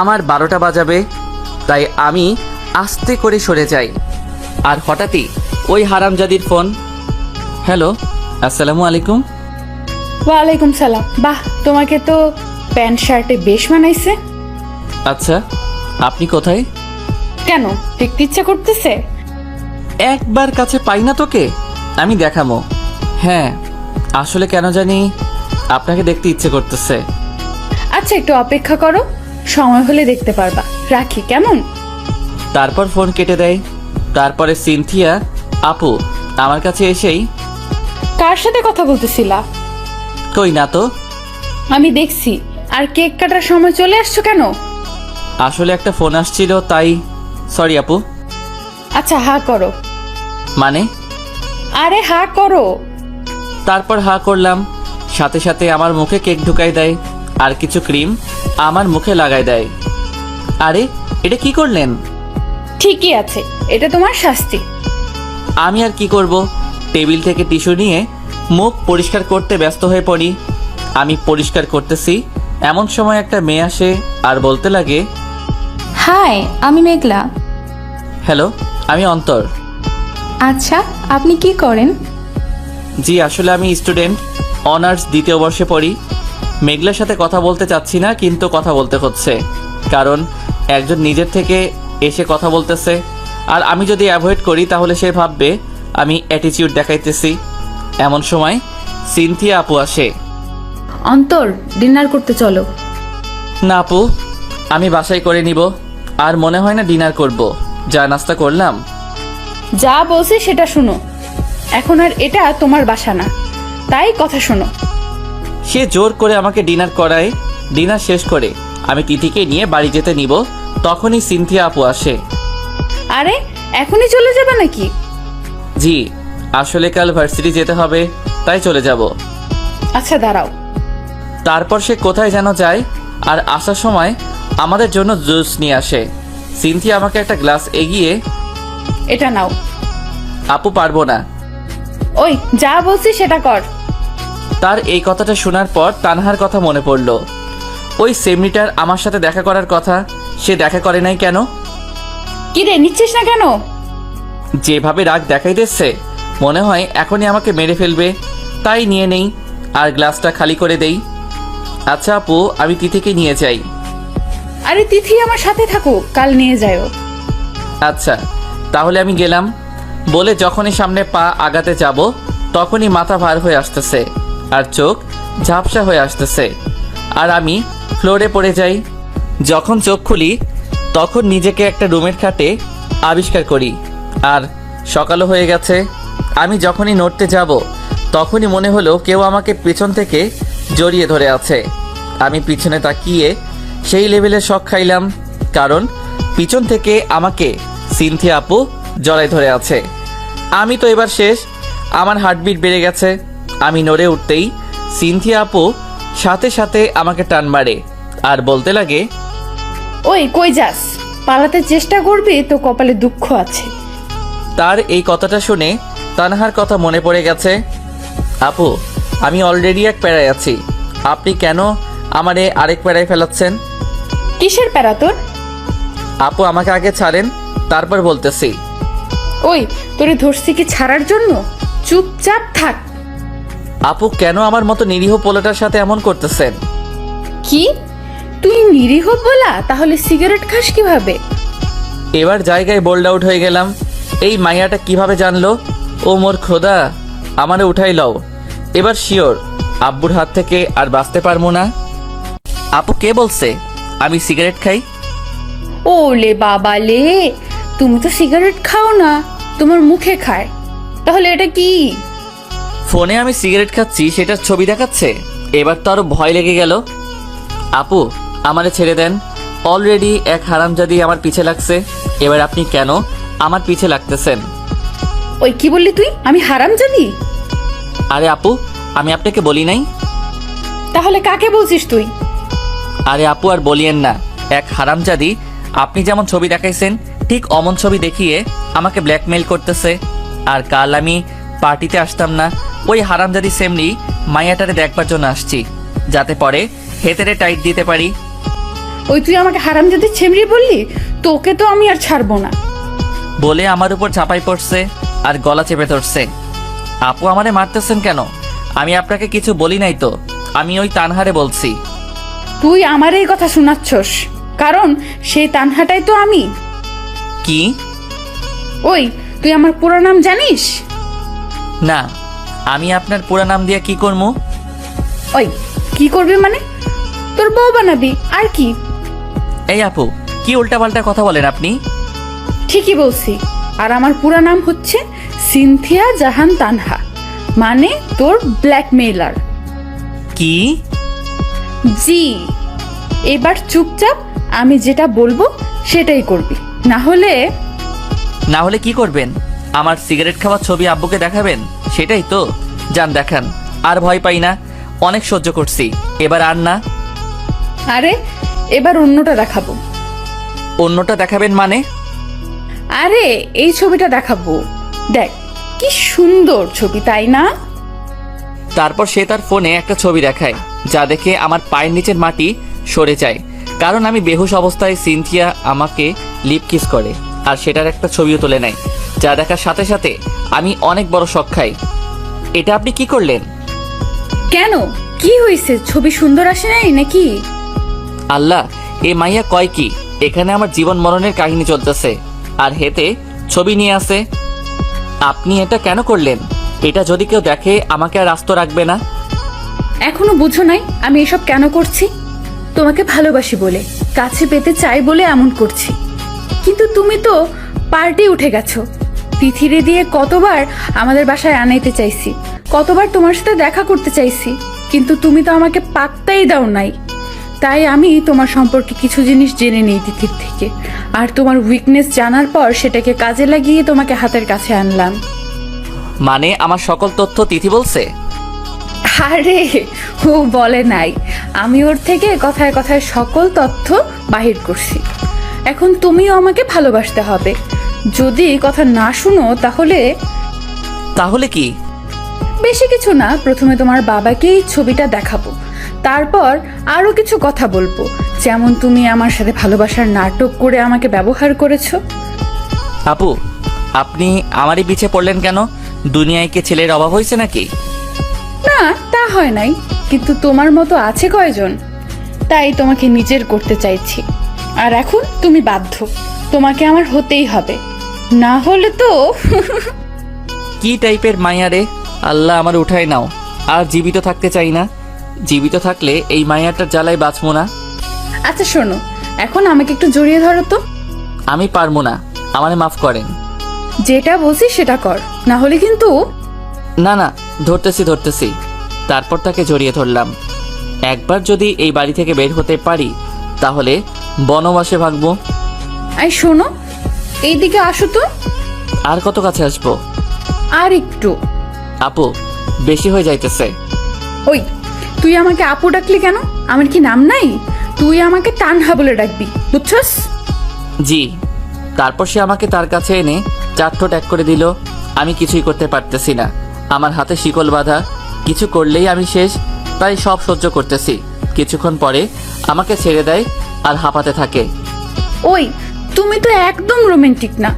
আমার 12টা বাজাবে। তাই আমি আস্তে করে সরে যাই, আর হঠাৎই ওই হারামজাদির ফোন। হ্যালো, আসসালামু আলাইকুম। ওয়ালাইকুম সালাম। বাহ, তোমাকে তো প্যান্ট শার্টে বেশ মানাইছে। আচ্ছা, আপনি কোথায়? কেন, দেখতে ইচ্ছা করতেছে? একবার কাছে পাই না তোকে, আমি দেখাবো। হ্যাঁ, আসলে কেন জানি আপনাকে দেখতে ইচ্ছে করতেছে। আচ্ছা, একটু অপেক্ষা করো, সময় হলে দেখতে পারবা। রাখি কেমন? তারপর ফোন কেটে দেয়। তারপরে সিনথিয়া আপু আমার কাছে এসেই, কার সাথে কথা বলতেছিলা? কই না তো। আমি দেখছি। আর কেক কাটার সময় চলে আসছো কেন? আসলে একটা ফোন আসছিল তাই। সরি আপু। আচ্ছা, হা করো। মানে? আরে হা করো। তারপর হা করলাম, সাথে সাথে আমার মুখে কেক ঢুকাই দেয় আর কিছু ক্রিম আমার মুখে লাগাই দেয়। আরে এটা কি করলেন? ঠিকই আছে, এটা তোমার শাস্তি। আমি আর কি করব, টেবিল থেকে টিস্যু নিয়ে মুখ পরিষ্কার করতে ব্যস্ত হয়ে পড়ি। আমি পরিষ্কার করতেছি, এমন সময় একটা মেয়ে আসে আর বলতে লাগে, হাই, আমি মেঘলা। হ্যালো, আমি অন্তর। আচ্ছা, আপনি কি করেন? জি আসলে আমি স্টুডেন্ট, অনার্স 2য় বর্ষে পড়ি। মেঘলার সাথে কথা বলতে চাচ্ছি না, কিন্তু কথা বলতে হচ্ছে, কারণ একজন নিজের থেকে এসে কথা বলতেছে। আর আমি যদি অ্যাভয়েড করি তাহলে সে ভাববে আমি অ্যাটিটিউড দেখাইতেছি। এমন সময় সিনথিয়া আপু আসে। অন্তর, ডিনার করতে চলো। না আপু, আমি বাসায় করে নিব, আর মনে হয় না ডিনার করব, যা নাস্তা করলাম। যা বলছি সেটা শুনো। এখন আর এটা তোমার বাসা না, তাই কথা শোনো। সে জোর করে আমাকে ডিনার করায়। ডিনার শেষ করে আমি তিথিকে নিয়ে বাড়ি যেতে নিব, তখনই সিনথিয়া আপু আসে। আরে, এখনই চলে যাবে নাকি? জি, আসলে কাল ভার্সিটি যেতে হবে, তাই চলে যাব। আচ্ছা দাঁড়াও। তারপর সে কোথায় যেন যায়, আর আসার সময় আমাদের জন্য জুস নিয়ে আসে। সিনথিয়া আমাকে একটা গ্লাস এগিয়ে, এটা নাও। আপু পারবো না। ওই, যা বলছি সেটা কর। তার এই কথাটা শোনার পর তানহার কথা মনে পড়ল। ওই সেমনিটার আমার সাথে দেখা করার কথা, সে দেখা করে নাই কেন? কি রে, নিচ্ছিস না কেন? যেভাবে রাগ দেখাইতেছে মনে হয় এখনই আমাকে মেরে ফেলবে, তাই নিয়ে নেই আর গ্লাসটা খালি করে দেই। আচ্ছা আপু, আমি তিথিকে নিয়ে যাই। আরে তিথি আমার সাথে থাকুক, কাল নিয়ে যাও। আচ্ছা তাহলে আমি গেলাম। বলে যখনই সামনে পা আগাতে যাব তখনই মাথা ভার হয়ে আসতেছে আর চোখ ঝাপসা হয়ে আসতেছে, আর আমি ফ্লোরে পড়ে যাই। যখন চোখ খুলি তখন নিজেকে একটা রুমের খাটে আবিষ্কার করি, আর সকালও হয়ে গেছে। আমি যখনই নড়তে যাব তখনই মনে হলো কেউ আমাকে পেছন থেকে জড়িয়ে ধরে আছে। আমি পিছনে তাকিয়ে সেই লেভেলে শক খাইলাম, কারণ পিছন থেকে আমাকে সিনথিয়া আপু জড়াই ধরে আছে। আমি তো এবার শেষ, আমার হার্টবিট বেড়ে গেছে। আমি নড়ে উঠতেই সিনথিয়া আপু সাথে সাথে আমাকে টান মারে আর বলতে লাগে, ওই কই যাস? পালাতে চেষ্টা করবি তো কপালে দুঃখ আছে। তার এই কথাটা শুনে তানহার কথা মনে পড়ে গেছে। আপু, আমি অলরেডি এক প্যারায় আছি, আপনি কেন আমারে আরেক প্যারায় ফেলাচ্ছেন? কিসের প্যারা তোর? আপু আমাকে আগে ছাড়েন, তারপর বলতেছি। ওই, তোরে ধরছি কি ছাড়ার জন্য? চুপচাপ থাক। আপু কেন আমার মতো নিরীহ পোলাটার সাথে এমন করতেছেন? কি, তুই নিরীহ বলা? তাহলে সিগারেট খাস কিভাবে? এবার জায়গায় বোল্ড আউট হয়ে গেলাম। এই মাইয়াটা কিভাবে জানলো? ও মোর খোদা, আমারে উঠাই লও। এবার শিওর আব্বুর হাত থেকে আর বাঁচতে পারবো না। আপু কে বলছে আমি সিগারেট খাই? ওলে বাবা লে, তুমি তো সিগারেট খাও না, তোমার মুখে খায়। তাহলে এটা কি? ফোনে আমি সিগারেট খাচ্ছি সেটার ছবি দেখাচ্ছে। এবার তো আরো ভয় লেগে গেল। আপু, আমারে ছেড়ে দেন। অলরেডি এক হারামজাদি আমার পিছে লাগছে, এবার আপনি কেন আমার পিছে লাগতেছেন? ওই কি বললি তুই? আমি হারামজাদি? আরে আপু, আমি আপনাকে বলি নাই? তাহলে কাকে বলছিস তুই? আরে আপু, আর বলিয়েন না। এক হারামজাদি আপনি যেমন ছবি দেখাইছেন ঠিক অমন ছবি দেখিয়ে আমাকে ব্ল্যাকমেইল করতেছে। আর কাল আমি পার্টিতে আসতাম না, ওই হারামজাদি সেমনি মাইয়াটারে দেখবার জন্য আসছি, যাতে পরে হেতেরে টাইট দিতে পারি। ওই তুই আমাকে হারামজাদি ছেমড়ি বললি? তোকে তো আমি আর ছাড়বো না। বলে আমার উপর ঝাঁপাই পড়ছে আর গলা চেপে ধরছে। আপু, আমারে মারতেছেন কেন? আমি আপনাকে কিছু বলি নাই তো, আমি ওই তানহারে বলছি। তুই আমার এই কথা শোনাচ্ছস, কারণ সেই তানহাটাই তো আমি। কি? ওই তুই আমার পুরো নাম জানিস? না, আমি আপনার পুরা নাম দিয়ে কি করবো? ওই কি করবি মানে? তোর বউ বানাবি আর কি? এই আপু, কি উল্টাপাল্টা কথা বলেন আপনি? ঠিকই বলছি। আর আমার পুরো নাম হচ্ছে সিনথিয়া জাহান তানহা, মানে তোর ব্ল্যাকমেইলার। কি? জি। এবার চুপচাপ আমি যেটা বলবো সেটাই করবি, না হলে কি করবেন? আমার সিগারেট খাওয়ার ছবি আব্বুকে দেখাবেন, সেটাই তো? যান দেখান, আর ভয় পাই না, অনেক সহ্য করছি, এবার আর না। আরে এবার অন্যটা দেখাবো। অন্যটা দেখাবেন মানে? আরে এই ছবিটা দেখাবো, দেখ কি সুন্দর ছবি, তাই না? তারপর সে তার ফোনে একটা ছবি দেখায়, যা দেখে আমার পায়ের নিচের মাটি সরে যায়, কারণ আমি বেহুশ অবস্থায় সিনথিয়া আমাকে লিপ কিস করে, আর সেটার একটা ছবিও তুলে নেয়, যা দেখার সাথে সাথে আমি অনেক বড় শক খাই। এটা আপনি কি করলেন? কেন, কি হয়েছে? ছবি সুন্দর আসে নাই নাকি? আল্লাহ, এ মাইয়া কয় কি? এখানে আমার জীবন মরণের কাহিনী চলতেছে, আর হেতে ছবি নিয়ে আসে। আপনি এটা কেন করলেন? এটা যদি কেউ দেখে আমাকে আর আস্ত রাখবে না। এখনো বুঝো নাই আমি এসব কেন করছি? তোমাকে ভালোবাসি বলে, কাছে পেতে চাই বলে এমন করছি। কিন্তু তুমি তো পার্টি উঠে গেছো। তিথিরে দিয়ে কতবার আমাদের বাসায় আনাইতে চাইছি, কতবার তোমার সাথে দেখা করতে চাইছি, কিন্তু তুমি তো আমাকে পাত্তাই দাও নাই। তাই আমি তোমার সম্পর্কে কিছু জিনিস জেনে নেই তিথির থেকে, আর তোমার উইকনেস জানার পর সেটাকে কাজে লাগিয়ে তোমাকে হাতের কাছে আনলাম। মানে আমার সকল তথ্য তিথি বলছে? আরে ও বলে নাই, আমি ওর থেকে কথায় কথায় সকল তথ্য বাহির করছি। এখন তুমিও আমাকে ভালোবাসতে হবে। যদি কথা না শুনো তাহলে কি? বেশি কিছু না, প্রথমে তোমার বাবাকেই ছবিটা দেখাবো, তারপর আরো কিছু কথা বলবো, যেমন তুমি আমার সাথে ভালোবাসার নাটক করে আমাকে ব্যবহার করেছো। আপু, আপনি আমারই পিছে পড়লেন কেন? দুনিয়ায় কি ছেলের অভাব হয়েছে নাকি? না, তা হয় নাই, কিন্তু তোমার মতো আছে কয়জন, তাই তোমাকে নিজের করতে চাইছি। আর এখন তুমি বাধ্য, তোমাকে আমার হতেই হবে, না হলে তো কি টাইপের মাইয়া রে? আল্লাহ, আমার উঠাই নাও, আর জীবিত থাকতে চাই না। জীবিত থাকলে এই মাইয়াটার জ্বালায় বাঁচবো না। আচ্ছা শোনো, এখন আমাকে একটু জড়িয়ে ধরো তো। আমি পারবো না, আমারে মাফ করেন। যেটা বলছি সেটা কর, না হলে কিন্তু। না না, ধরতেছি। তারপর তাকে জড়িয়ে ধরলাম। একবার যদি এই বাড়ি থেকে বের হতে পারি তাহলে বনবাসে ভাগবো। আই শোনো, এইদিকে আসো তো। আর কত কাছে আসবো? আর একটু। আপু, বেশি হয়ে যাইতেছে। ওই তুই আমাকে আপু ডাকলি কেন? আমার কি নাম নাই? তুই আমাকে তানহা বলে ডাকবি, বুঝছস? জি। তারপর সে আমাকে তার কাছে এনে চারঠোট এক করে দিল। আমি কিছুই করতে পারতেছি না, আমার হাতে শিকল বাঁধা, কিছু করলেই আমি শেষ, তাই সব সহ্য করতেছি। কিছুক্ষণ পরে আমাকে ছেড়ে দেয় আর হাঁপাতে থাকে। ওই তুমি তো একদম রোমান্টিক না।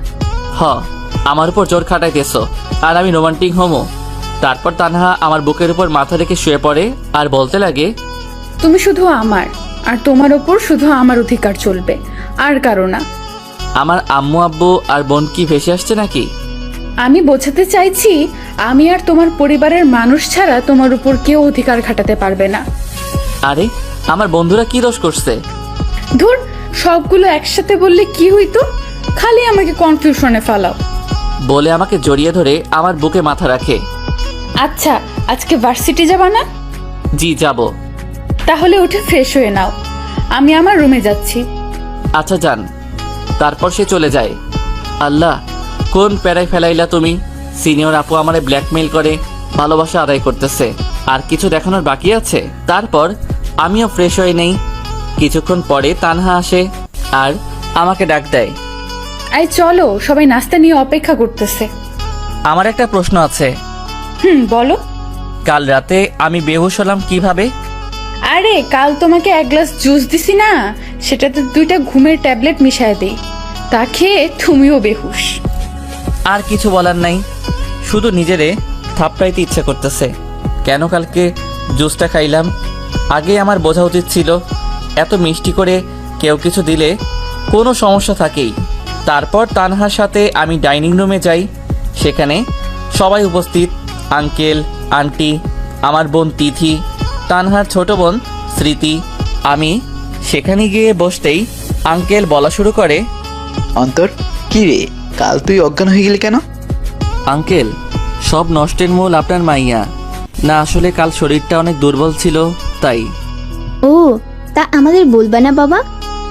আমার উপর জোর খাটাইতেছো, আর আমি রোমান্টিক হমো? তারপর তানহা আমার বুকের উপর মাথা রেখে শুয়ে পড়ে আর বলতে লাগে, তুমি শুধু আমার, আর তোমার ওপর শুধু আমার অধিকার চলবে, আর কারো না। আমার আম্মু আব্বু আর বোন কি ভেসে আসছে নাকি? আমি বোঝাতে চাইছি, আমি আর তোমার পরিবারের মানুষ ছাড়া তোমার উপর কেউ অধিকার খাটাতে পারবে না। আরে, আমার বন্ধুরা কি দোষ করছে? ধুর, সবগুলো একসাথে বললে কি হইতো? খালি আমাকে কনফিউশনে ফেলাও। বলে আমাকে জড়িয়ে ধরে আমার বুকে মাথা রাখে। আচ্ছা, আজকে ভার্সিটি যাবা না? জি যাব। তাহলে উঠে ফ্রেশ হয়ে নাও, আমি আমার রুমে যাচ্ছি। আচ্ছা যান। তারপর সে চলে যায়। আল্লাহ, কোন প্যারায় ফেলাইলা তুমি? সিনিয়র আপু আমারে ব্ল্যাকমেইল করে ভালোবাসা আদায় করতেছে, আর কিছু দেখানোর বাকি আছে। তারপর আমিও ফ্রেশ হয়ে নেই। কিছুক্ষণ পরে তানহা আসে আর আমাকে ডাক দেয়। আই চলো, সবাই নাস্তা নিয়ে অপেক্ষা করতেছে। আমার একটা প্রশ্ন আছে। বলো। কাল রাতে আমি বেহুশ হলাম কিভাবে? আরে কাল তোমাকে এক গ্লাস জুস দিছি না, সেটাতে 2টা ঘুমের ট্যাবলেট মিশায় দেই, তা খেয়ে তুমিও বেহুশ। আর কিছু বলার নাই, শুধু নিজেরে থাপড়াইতে ইচ্ছে করতেছে। কেন কালকে জুসটা খাইলাম? আগে আমার বোঝা উচিত ছিল, এত মিষ্টি করে কেউ কিছু দিলে কোনো সমস্যা থাকেই। তারপর তানহার সাথে আমি ডাইনিং রুমে যাই। সেখানে সবাই উপস্থিত, আঙ্কেল, আন্টি, আমার বোন তিথি, তানহার ছোট বোন স্মৃতি। আমি সেখানে গিয়ে বসতেই আঙ্কেল বলা শুরু করে, অন্তর, কি রে, কাল তুই অজ্ঞান হয়ে গেলি কেন? আঙ্কেল, সব নষ্টের মূল আপনার মাইয়া। না, আসলে কাল শরীরটা অনেক দুর্বল ছিল তাই। ও, তা আমাদের বলবা না বাবা?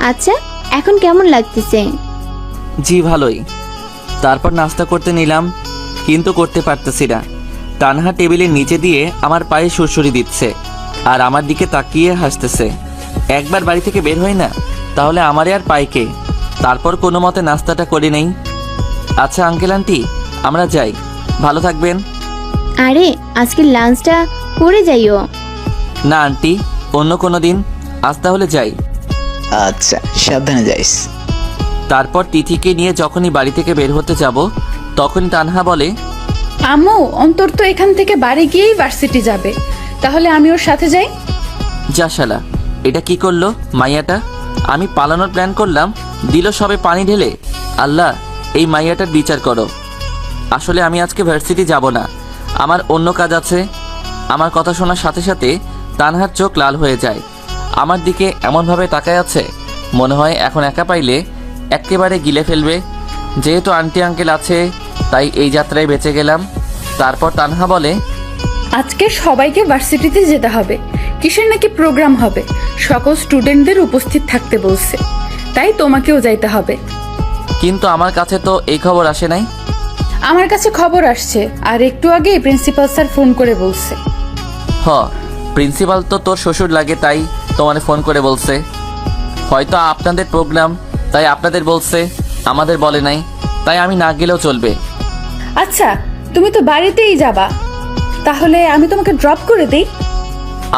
আচ্ছা, এখন কেমন লাগতেছে? জি ভালোই। তারপর নাস্তা করতে নিলাম, কিন্তু করতে পারতেছি না। তানহা টেবিলের নিচে দিয়ে আমার পায়ে সুরসুরি দিচ্ছে আর আমার দিকে তাকিয়ে হাসতেছে। একবার বাড়ি থেকে বের হই না, তাহলে আমারে আর পাইকে। তারপর কোনো মতে নাস্তাটা করে নেই। আচ্ছা আঙ্কেল আন্টি, আমরা যাই, ভালো থাকবেন। আরে আজকে লাঞ্চটা করে যাইও। না আন্টি, অন্য কোনো দিন। আজ তাহলে যাই। আচ্ছা, সাবধানে যাইস। তারপর তিথিকে নিয়ে যখনই বাড়ি থেকে বের হতে যাব, তখনই তানহা বলে, আম্মু, অন্তর তো এখান থেকে বাড়ি গিয়েই ভার্সিটি যাবে, তাহলে আমি ওর সাথে যাই। যা শালা, এটা কি করলো মাইয়াটা? আমি পালানোর প্ল্যান করলাম, দিল সবে পানি ঢেলে। আল্লাহ, এই মাইয়াটার বিচার করো। আসলে আমি আজকে ভার্সিটি যাব না, আমার অন্য কাজ আছে। আমার কথা শোনার সাথে সাথে তানহার চোখ লাল হয়ে যায়। আমার দিকে এমনভাবে তাকায় আছে, মনে হয় এখন একা পাইলে একেবারে গিলে ফেলবে। যেহেতু আন্টি আঙ্কেল আছে, তাই এই যাত্রায় বেঁচে গেলাম। তারপর তানহা বলে, আজকে সবাইকে ভার্সিটিতে যেতে হবে, কিসের নাকি প্রোগ্রাম হবে, সকল স্টুডেন্টদের উপস্থিত থাকতে বলছে, তাই তোমাকেও যাইতে হবে। কিন্তু আমার কাছে তো এই খবর আসে নাই। আমার কাছে খবর আসছে, আর একটু আগে প্রিন্সিপাল স্যার ফোন করে বলছে। প্রিন্সিপাল তো তোর শ্বশুর লাগে, তাই তোমার ফোন করে বলছে। হয়তো আপনাদের প্রোগ্রাম, তাই আপনাদের বলছে, আমাদের বলে নাই, তাই আমি না গেলেও চলবে। আচ্ছা, তুমি তো বাড়িতেই যাবা, তাহলে আমি তোমাকে ড্রপ করে দেই।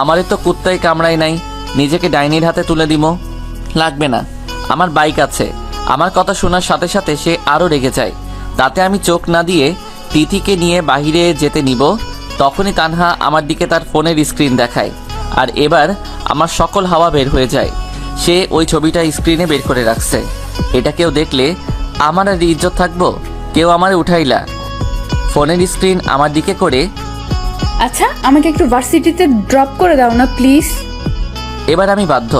আমারে তো কুত্তায় কামড়াই নাই, নিজেকে ডাইনির হাতে তুলে দিব। লাগবে না, আমার বাইক আছে। আমার কথা শোনার সাথে সাথে সে আরও রেগে যায়। তাতে আমি চোখ না দিয়ে তিথিকে নিয়ে বাহিরে যেতে নিব, তখনই তানহা আমার দিকে তার ফোনের স্ক্রিন দেখায়, আর এবার আমার সকল হাওয়া বের হয়ে যায়। সে ওই ছবিটা স্ক্রিনে বের করে রাখছে। এটা কেউ দেখলে আমার আর ইজ্জত থাকবো? কেউ আমারে উঠাইলা। ফোনের স্ক্রিন আমার দিকে করে, আচ্ছা, আমাকে একটু ভার্সিটিতে ড্রপ করে দাও না প্লিজ। এবার আমি বাধ্য।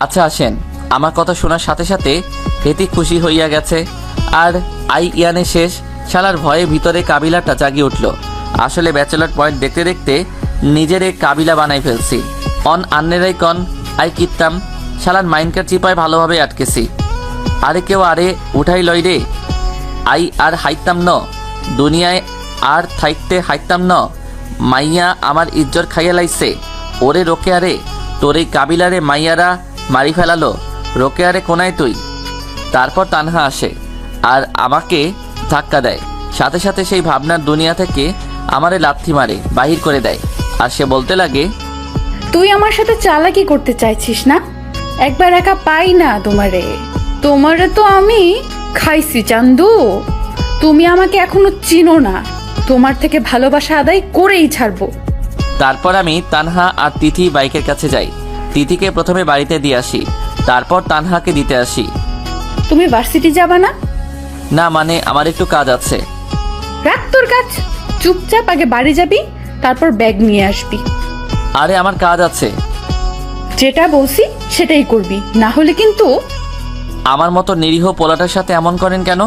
আচ্ছা আসেন। আমার কথা শোনার সাথে সাথে হেতি খুশি হইয়া গেছে, আর ইয়ানে শেষ। শালার ভয়ে ভিতরে কাবিলাটা জাগিয়ে উঠল। আসলে ব্যাচেলর পয়েন্ট দেখতে দেখতে নিজের এক কাবিলা বানাই ফেলছি। অন আন্নেরাই কন আই কিত্তাম, শালার মাইন্ডকার চিপায় ভালোভাবে আটকেছি। আরে কেউ আরে উঠাই লই রে, আই আর হাইতাম ন দুনিয়ায়, আর থাইতে হাইতাম ন। মাইয়া আমার ইজ্জত খাইয়া লাইছে। ওরে রোকে আরে, তোর এই কাবিলারে মাইয়ারা মারি ফেলালো। রোকে আরে কোনায় তুই। তারপর তানহা আসে আর আমাকে ধাক্কা দেয়। সাথে সাথে সেই ভাবনার দুনিয়া থেকে আমারে লাথি মারে, বাহির করে দেয়। আর সে বলতে লাগে, তুই আমার সাথে চালাকি করতে চাইছিস না? একবার একা পাই না তোমারে তো আমি খাইছি চান্দু। তুমি আমাকে এখনো চিনো না, তোমার থেকে ভালোবাসা আদায় করেই ছাড়বো। তারপর আমি তানহা আর তিথি বাইকের কাছে যাই। তিথিকে প্রথমে বাড়িতে দিয়ে আসি, তারপর তানহাকে দিতে আসি। তুমি ভার্সিটি যাবা না? না মানে আমার একটু কাজ আছে। রাখ তোর কাজ, চুপচাপ আগে বাড়ি যাবি, তারপর ব্যাগ নিয়ে আসবি। আরে আমার কাজ আছে। যেটা বলছি সেটাই করবি, না হলে কিন্তু আমার মতো নিরীহ পোলাটার সাথে এমন করেন কেন?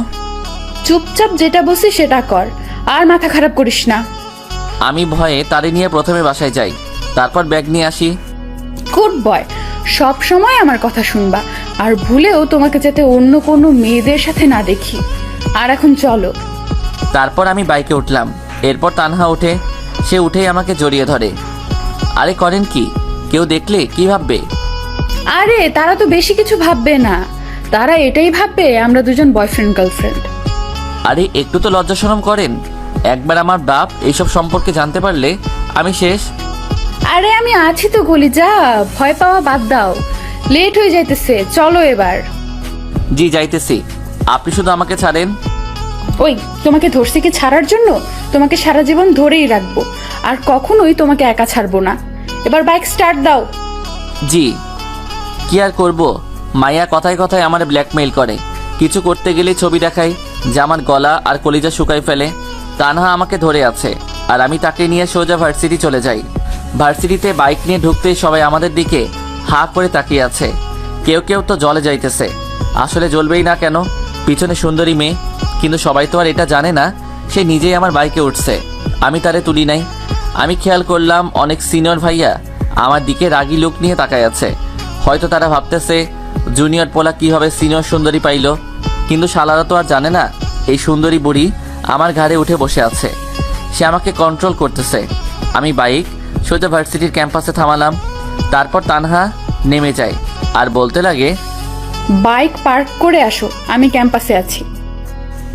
চুপচাপ যেটা বলছি সেটা কর, আর মাথা খারাপ করিস না। আমি ভয়ে তারে নিয়ে প্রথমে বাসায় যাই, তারপর ব্যাগ নিয়ে আসি। গুড বয়, সব সময় আমার কথা শুনবা, আর ভুলেও তোমাকে যাতে অন্য কোনো মেয়েদের সাথে না দেখি। আর এখন চলো। তারপর আমি বাইকে উঠলাম। এরপর তানহা ওঠে। সে উঠেই আমাকে জড়িয়ে ধরে। আরে করেন কি? কেউ দেখলে কি ভাববে? আরে তারা তো বেশি কিছু ভাববে না, তারা এটাই ভাববে আমরা দুজন বয়ফ্রেন্ড গার্লফ্রেন্ড। আরে একটু তো লজ্জা শরম করেন। একবার আমার বাপ এইসব সম্পর্কে জানতে পারলে আমি শেষ। আরে আমি আছি তো গলি, যা ভয় পাওয়া বাদ দাও, লেট হয়ে যাইতেছে, চলো এবার। জি যাইতেছি, আপনি শুধু আমাকে ছাড়েন। ওই তোমাকে ধরছি কি ছাড়ার জন্য? তোমাকে সারা জীবন ধরেই রাখবো, আর কখনোই তোমাকে একা ছাড়বো না। এবার বাইক স্টার্ট দাও। জি। কি আর করব, মাইয়া কথায় কথায় আমার ব্ল্যাকমেইল করে। কিছু করতে গেলে ছবি দেখাই যে আমার গলা আর কলিজা শুকাই ফেলে। তানহা আমাকে ধরে আছে, আর আমি তাকে নিয়ে সোজা ভার্সিটি চলে যাই। ভার্সিটিতে বাইক নিয়ে ঢুকতেই সবাই আমাদের দিকে হা করে তাকিয়ে আছে। কেউ কেউ তো জলে যাইতেছে। আসলে জ্বলবেই না কেন, পিছনে সুন্দরী মেয়ে। কিন্তু সবাই তো আর এটা জানে না সে নিজেই আমার বাইকে উঠছে, আমি তারে তুলি নাই। আমি খেয়াল করলাম অনেক সিনিয়র ভাইয়া আমার দিকে রাগী লুক নিয়ে তাকায় আছে। হয়তো তারা ভাবতেছে জুনিয়র পোলা কীভাবে সিনিয়র সুন্দরী পাইল। কিন্তু শালারা তো আর জানে না এই সুন্দরী বুড়ি আমার ঘাড়ে উঠে বসে আছে। সে আমাকে কন্ট্রোল করতেছে। আমি বাইক সোজা ভার্সিটির ক্যাম্পাসে থামালাম। তারপর তানহা নেমে যায় আর বলতে লাগে, বাইক পার্ক করে আসো, আমি ক্যাম্পাসে আছি।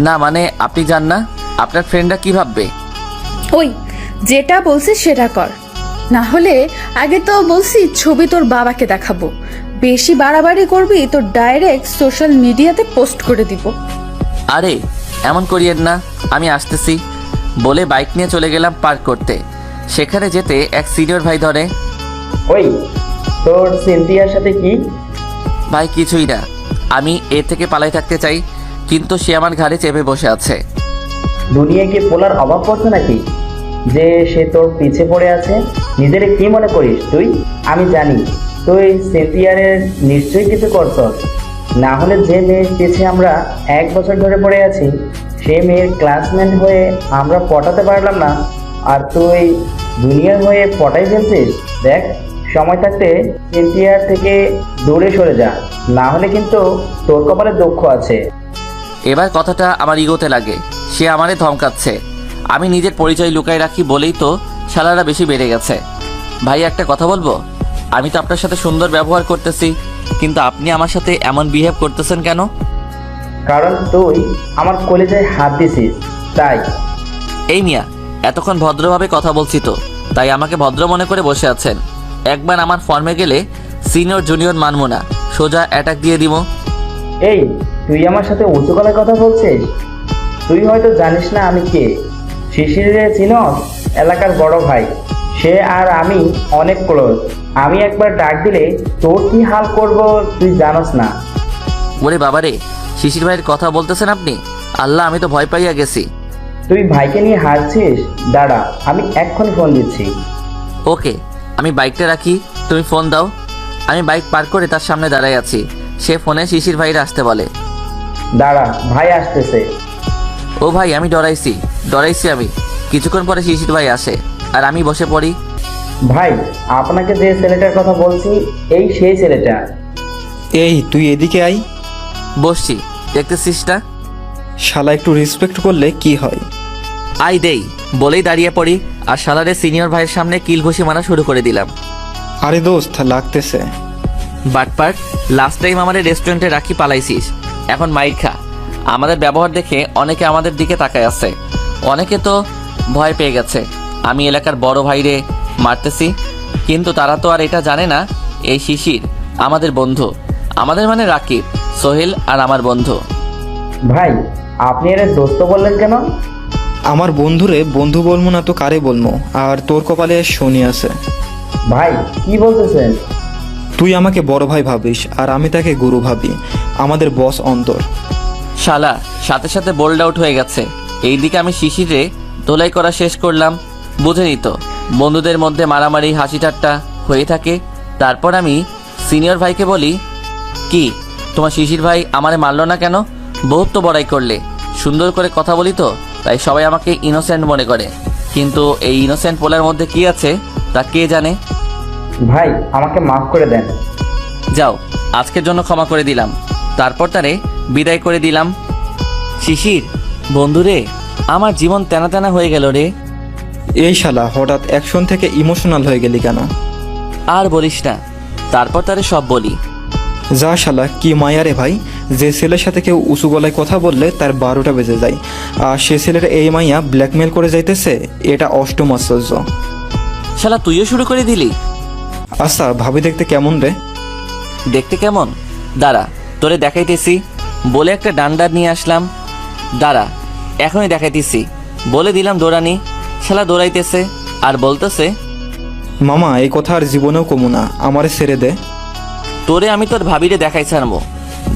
না মানে আপনি জান না, আপনার ফ্রেন্ডরা কি ভাববে? ওই যেটা বলছিস সেটা কর, না হলে আগে তো বলছি ছবি তোর বাবাকে দেখাবো। বেশি বাড়াবাড়ি করবি তো ডাইরেক্ট সোশ্যাল মিডিয়াতে পোস্ট করে দিব। আরে এমন করিয়েন না, আমি আসতেছি বলে বাইক নিয়ে চলে গেলাম পার্ক করতে। সেখানে যেতে এক সিনিয়র ভাই ধরে, ওই তোর সিনথিয়ার সাথে কি? ভাই কিছুই না, আমি এর থেকে পালাই থাকতে চাই, কিন্তু সে আমার ঘাড়ে চেপে বসে আছে। দুনিয়ায় কি পোলার অভাব পড়ছে নাকি যে সে তোর পিছে পড়ে আছে? নিজের কি মনে করিস তুই? আমি জানি তুই সিনথিয়ারের নিশ্চয়ই কিছু করছস, না হলে যে মেয়ের পিছে আমরা 1 বছর ধরে পড়ে আছি সেই মেয়ের ক্লাসমেট হয়ে আমরা পটাতে পারলাম না, আর তুই দুনিয়ার হয়ে পটাই ফেলছিস। দেখ, সময় থাকতে সিনথিয়ার থেকে দূরে সরে যা, না হলে কিন্তু তোর কপালে দুঃখ আছে। এবার কথাটা আমার ইগোতে লাগে। সে আমারে ধমকাচ্ছে। আমি নিজের পরিচয় লুকায় রাখি বলেই তো শালারা বেশি বেড়ে গেছে। ভাই একটা কথা বলবো, আমি তো আপনার সাথে সুন্দর ব্যবহার করতেছি, কিন্তু আপনি আমার সাথে এমন বিহেভ করতেছেন কেন? কারণ তুই আমার কলেজায় হাত দিছিস তাই। এই মিয়া, এতক্ষণ ভদ্রভাবে কথা বলছি তো, তাই আমাকে ভদ্র মনে করে বসে আছেন। একবার আমার ফর্মে গেলে সিনিয়র জুনিয়র মানবো না, সোজা অ্যাটাক দিয়ে দিব। এই তুই আমার সাথে উঁচু গলায় কথা বলছিস? তুই হয়তো জানিস না আমি কে। শিশিরে চিনস, এলাকার বড় ভাই। সে আর আমি অনেক ক্লোজ। আমি একবার ডাক দিলে তোর কি হাল করব তুই জানোস না। ওরে বাবারে, শিশির ভাইয়ের কথা বলতেছেন আপনি? আল্লাহ, আমি তো ভয় পাইয়া গেছি। তুই ভাইকে নিয়ে হারছিস? দাঁড়া, আমি এক্ষুনি ফোন দিচ্ছি। ওকে, আমি বাইকটা রাখি, তুমি ফোন দাও। আমি বাইক পার্ক করে তার সামনে দাঁড়াই আছি। সে ফোনে শিশির ভাইরা আসতে বলে। দাঁড়া, ভাই আসতেছে। ও ভাই, আমি ডরাইছি আমি। কিছুক্ষণ পরে শিশির ভাই আসে আর আমি বসে পড়ি। ভাই, আপনাকে যে ছেলেটার কথা বলছি এই সেই ছেলেটা। এই তুই এদিকে আই। বসছি, দেখতেছিস না? শালা একটু রেসপেক্ট করলে কি হয়? আই দেই বলেই দাঁড়িয়ে পড়ি, আর শালারে সিনিয়র ভাইয়ের সামনে কিল ঘুষি মারা শুরু করে দিলাম। আরে দোস্ত, লাগতেছে। বাটপার্ট, লাস্ট টাইম আমাদের রেস্টুরেন্টে রাখি পালাইছিস, এখন মাইর খা। আমাদের ব্যবহার দেখে অনেকে আমাদের দিকে তাকায় আছে। অনেকে তো ভয় পেয়ে গেছে আমি এলাকার বড় ভাইরে মারতেছি, কিন্তু তারা তো আর এটা জানে না এই শিশির আমাদের বন্ধু। আমাদের মানে রাকিব, সোহেল আর আমার বন্ধু। ভাই, আপনি এর দোস্ত বললেন কেন? আমার বন্ধুরে বন্ধু বলবো না তো কারে বলবো? আর তোর কপালে শনি আছে। ভাই কি বলতেছেন? তুই আমাকে বড় ভাই ভাবিস আর আমি তাকে গুরু ভাবি। আমাদের বস অন্তর। শালা সাথে সাথে বোল্ড আউট হয়ে গেছে। এইদিকে আমি শিশিরে ধোলাই করা শেষ করলাম। বুঝেনি তো, বন্ধুদের মধ্যে মারামারি হাসি ঠাট্টা হয়ে থাকে। তারপর আমি সিনিয়র ভাইকে বলি, কি তোমার শিশির ভাই আমারে মারলো না কেন? বহুত তো বড়াই করলে। সুন্দর করে কথা বলি তো, তাই সবাই আমাকে ইনোসেন্ট মনে করে। কিন্তু এই ইনোসেন্ট পোলার মধ্যে কি আছে তা কে জানে। ভাই আমাকে মাফ করে দেন। যাও, আজকের জন্য ক্ষমা করে দিলাম। তারপর তারে বিদায় করে দিলাম। শিশির বন্ধুরে, আমার জীবন তেনা তেনা হয়ে গেল রে। এই শালা হঠাৎ অ্যাকশন থেকে ইমোশনাল হয়ে গেলি কেন? আর বলিস না। তারপর তারে সব বলি। যা শালা, কি মায়া রে ভাই, যে ছেলের সাথে কেউ উঁচু গলায় কথা বললে তার 12টা বেজে যায়, আর সে ছেলের এই মাইয়া ব্ল্যাকমেল করে যাইতেছে, এটা অষ্টম আশ্চর্য। শালা তুইও শুরু করে দিলি? আচ্ছা ভাবি দেখতে কেমন রে? দেখতে কেমন? দাঁড়া তোরে দেখাইতেছি। বলে একটা ডান্ডা নিয়ে আসলাম। দাঁড়া এখনই দেখাইতেছি। বলে দিলাম দৌড়ানি। শালা দৌড়াইতেছে আর বলতেছে, মামা এই কথা আর জীবনেও কমু না, আমারে ছেড়ে দে। তোরে আমি তোর ভাবিরে দেখাই ছাড়বো।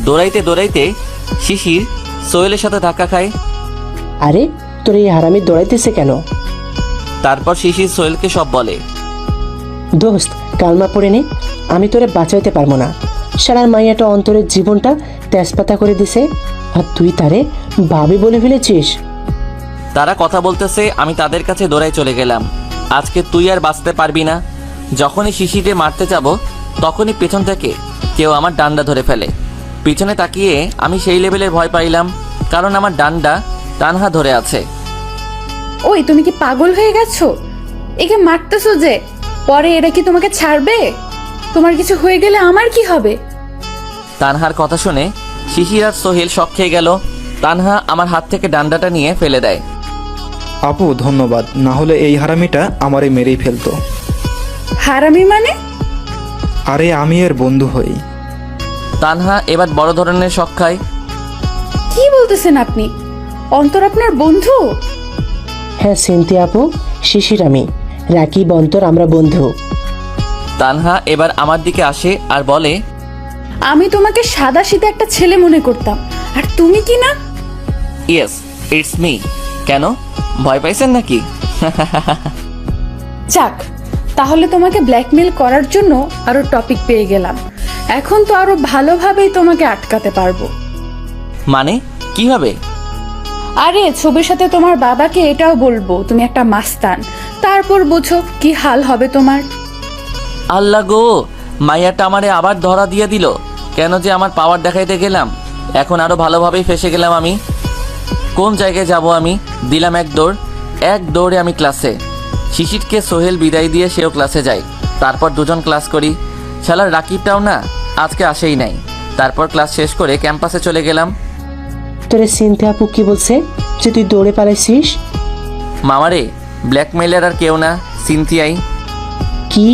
দৌড়াইতে দৌড়াইতে শিশির সোহেলের সাথে ধাক্কা খায়। আরে তোর এই হারামি দৌড়াইতেছে কেন? তারপর শিশির সোহেলকে সব বলে। দোস্ত কালমা পড়ে নে, আমি তোরে বাঁচাইতে পারবো না। শালার মাইয়াটা অন্তরের জীবনটা তেজপাতা করে দিছে, আর তুই তারে ভাবি বলে ফেলেছিস। তারা কথা বলতেছে, আমি তাদের কাছে দৌড়াই চলে গেলাম। আজকে তুই আর বাঁচতে পারবি না। যখনই শিশিরে মারতে যাব তখনই পেছন থেকে কেউ আমার ডান্ডা ধরে ফেলে। পিছনে তাকিয়ে আমি সেই লেভেলের ভয় পাইলাম, কারণ আমার ডান্ডা তানহা ধরে আছে। ওই তুমি কি পাগল হয়ে গেছো? একে মারতেছো যে, পরে এরা কি তোমাকে ছাড়বে? তোমার কিছু হয়ে গেলে আমার কি হবে? তানহার কথা শুনে শিশির আর সোহেল শক খেয়ে গেল। তানহা আমার হাত থেকে ডান্ডাটা নিয়ে ফেলে দেয়। আপু ধন্যবাদ, না হলে এই হারামিটা আমারে মেরেই ফেলতো। হারামি মানে? আরে আমি এর বন্ধু হই। তানহা এবার বড় ধরনের শক খায়। কি বলতেছেন আপনি? অন্তর আপনার বন্ধু? হ্যাঁ সিনথিয়া আপু, শিশির আমি, রাকিব অন্তর আমরা বন্ধু। তানহা এবার আমার দিকে আসে আর বলে, আমি তোমাকে সাদা সিধা একটা ছেলে মনে করতাম, আর তুমি কি না? Yes it's me. কেন ভয় পাইছেন নাকি? যাক, তাহলে তোমাকে ব্ল্যাকমেল করার জন্য আরো টপিক পেয়ে গেলাম। এখন তো আরো ভালোভাবেই তোমাকে আটকাতে পারবো। মানে কিভাবে? আরে ছবির সাথে তোমার বাবাকে এটাও বলবো তুমি একটা মাস্তান, তারপর বুঝো কি হাল হবে তোমার। আল্লাহ গো, মাইয়াটা আমারে আবার ধরা দিয়ে দিল। কেন যে আমার পাওয়ার দেখাইতে গেলাম, এখন আরো ভালোভাবেই ফেসে গেলাম আমি। কোন জায়গায় যাব আমি? দিলাম এক দৌড়ে আমি ক্লাসে। শিশিরকে সোহেল বিদায় দিয়ে সেও ক্লাসে যায়। তারপর দুজন ক্লাস করি। শালার রাকিবটাও না আজকে আসেই নাই। তারপর ক্লাস শেষ করে ক্যাম্পাসে চলে গেলাম। তোরে সিনথিয়া আপু কি বলছে যে তুই দৌড়ে পালাইছিস? মামারে, ব্ল্যাকমেলার আর কেউ না, সিনথিয়াই। কি?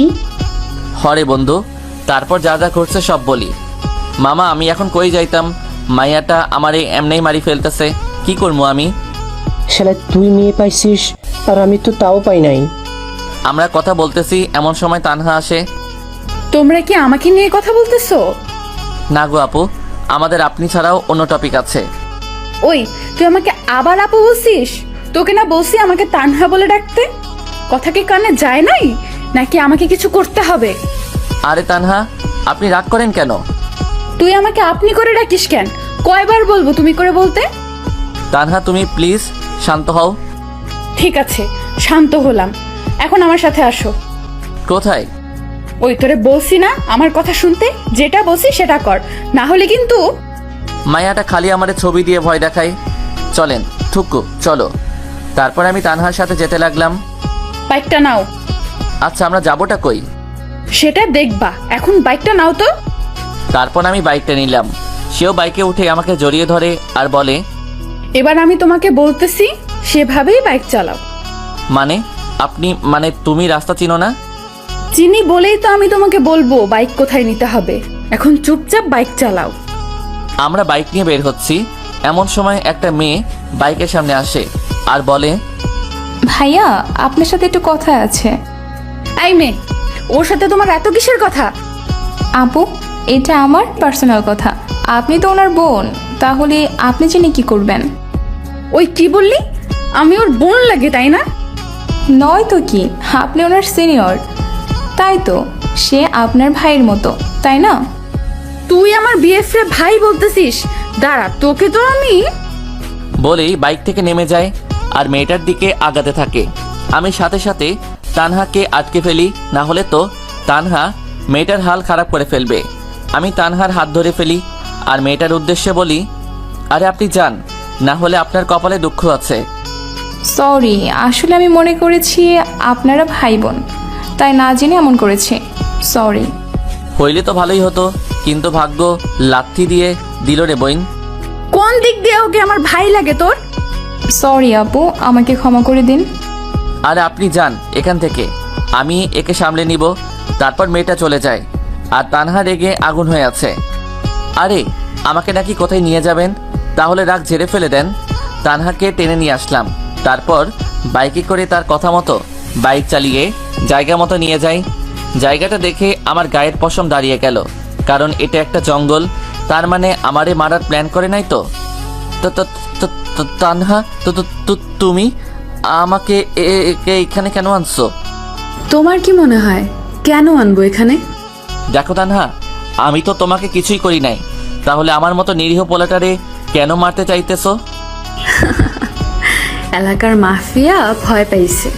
হরে বন্ধু। তারপর যা যা ঘটছে সব বলি। মামা আমি এখন কই যাইতাম? মাইয়াটা আমারে এমনি মারি ফেলতেছে, কি করবো আমি? শালা তুই মেয়ে পাইছিস আর আমি তো তাও পাই নাই। আমরা কথা বলতেছি এমন সময় তানহা আসে। তোমরা কি আমাকে নিয়ে কথা বলতেছো? না গো আপু, আমাদের আপনি ছাড়াও অন্য টপিক আছে। ওই তুই আমাকে আবার আপু বলছিস? তোকে না বলছি আমাকে তানহা বলে ডাকতে? কথা কি কানে যায় নাই নাকি আমাকে কিছু করতে হবে? আরে তানহা, আপনি রাগ করেন কেন? তুই আমাকে আপনি করে ডাকিস কেন? কয়বার বলবো তুমি করে বলতে? তানহা তুমি প্লিজ শান্ত হও। ঠিক আছে, শান্ত হলাম। এখন আমার সাথে আসো। কোথায়? ওই তোরে বলছি না আমার কথা শুনতে, যেটা বলছি সেটা কর, না হলে কিন্তু। মায়াটা খালি আমারে ছবি দিয়ে ভয় দেখায়। চলেন ঠুকু চলো। তারপর আমি তানহার সাথে যেতে লাগলাম। বাইকটা নাও। আচ্ছা আমরা যাবোটা কই? সেটা দেখবা, এখন বাইকটা নাও তো। তারপর আমি বাইকটা নিলাম। সেও বাইকে উঠে আমাকে জড়িয়ে ধরে আর বলে, এবার আমি তোমাকে বলতেছি সেভাবেই বাইক চালাও। মানে আপনি মানে তুমি রাস্তা চিনো না? চিনি বলেই তো আমি তোমাকে বলবো বাইক কোথায় নিতে হবে। এখন চুপচাপ বাইক চালাও। আমরা বাইক নিয়ে বের হচ্ছি, এমন সময় একটা মেয়ে বাইকের সামনে আসে আর বলে, ভাইয়া আপনার সাথে একটু কথা আছে। এই মেয়ে, ওর সাথে তোমার এত কিসের কথা? আপু এটা আমার পার্সোনাল কথা, আপনি তো ওনার বোন, তাহলে আপনি জেনে কি করবেন? ওই কি বললি? আমি ওর বোন লাগে তাই না? নয় তো কি, আপনি ওনার সিনিয়র, তাই তো সে আপনার ভাইয়ের মতো, তাই না? তুই আমার বিএফ রে ভাই বলতেছিস? দাঁড়া, তোকে তো আমি। বলেই বাইক থেকে নেমে যায় আর মেয়েটার দিকে আগাতে থাকে। আমি সাথে সাথে তানহাকে আটকে ফেলি, না হলে তো তানহা মেয়েটার হাল খারাপ করে ফেলবে। আমি তানহার হাত ধরে ফেলি আর মেয়েটার উদ্দেশ্যে বলি, আরে আপনি যান, না হলে আপনার কপালে দুঃখ আছে। সরি, আসলে আমি মনে করেছি আপনারা ভাই বোন, তাই না জেনে এমন করেছি। সরি। হইলে তো ভালোই হতো, কিন্তু ভাগ্য লাথি দিয়ে দিল রে বইন। কোন দিক দিয়ে ওকে আমার ভাই লাগে তোর? সরি আপু, আমাকে ক্ষমা করে দিন। আর আপনি যান এখান থেকে, আমি একে সামলে নিব। তারপর মেয়েটা চলে যায় আর তানহা রেগে আগুন হয়ে আছে। আরে আমাকে নাকি কোথায় নিয়ে যাবেন? তাহলে রাগ ঝেড়ে ফেলে দেন। তানহাকে টেনে নিয়ে আসলাম, তারপর বাইকে করে তার কথা মতো বাইক চালিয়ে জায়গা মতো নিয়ে যাই। জায়গাটা দেখে আমার গায়ের পশম দাঁড়িয়ে গেল, কারণ এটা একটা জঙ্গল। তার মানে আমারে মারার প্ল্যান করে নাই তো? তানহা, তুমি আমাকে এখানে কেন আনছো? তোমার কি মনে হয় কেন আনবো এখানে? দেখো তানহা, আমি তো তোমাকে কিছুই করি নাই, তাহলে আমার মতো নিরীহ পোলাটারে কেন মারতে চাইতেছো? এলাকার মাফিয়া ভয় পাইছে।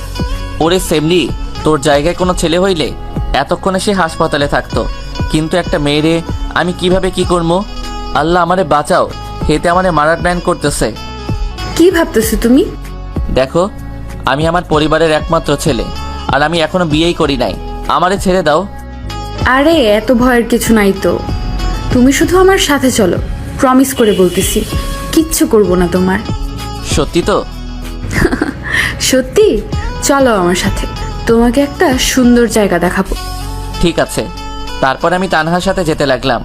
ওরে সেমলি, তোর জায়গায় কোনো ছেলে হইলে এতক্ষণে সে হাসপাতালে থাকতো, কিন্তু একটা মেয়েরে আমি কিভাবে কি করবো? আল্লাহ আমারে বাঁচাও, হেতে আমারে মারার প্ল্যান করতেছে। কি ভাবতেছো তুমি? দেখো, আমি আমার পরিবারের একমাত্র ছেলে, আর আমি এখনো বিয়েই করি নাই। আমারে ছেড়ে দাও। আরে এত ভয়ের কিছু নাই তো, তুমি শুধু আমার সাথে চলো, প্রমিস করে বলতেছি কিচ্ছু করব না তোমার। সত্যি তো? সত্যি, চলো আমার সাথে, তোমাকে একটা সুন্দর জায়গা দেখাবো। ঠিক আছে। তারপর আমি তানহার সাথে যেতে লাগলাম।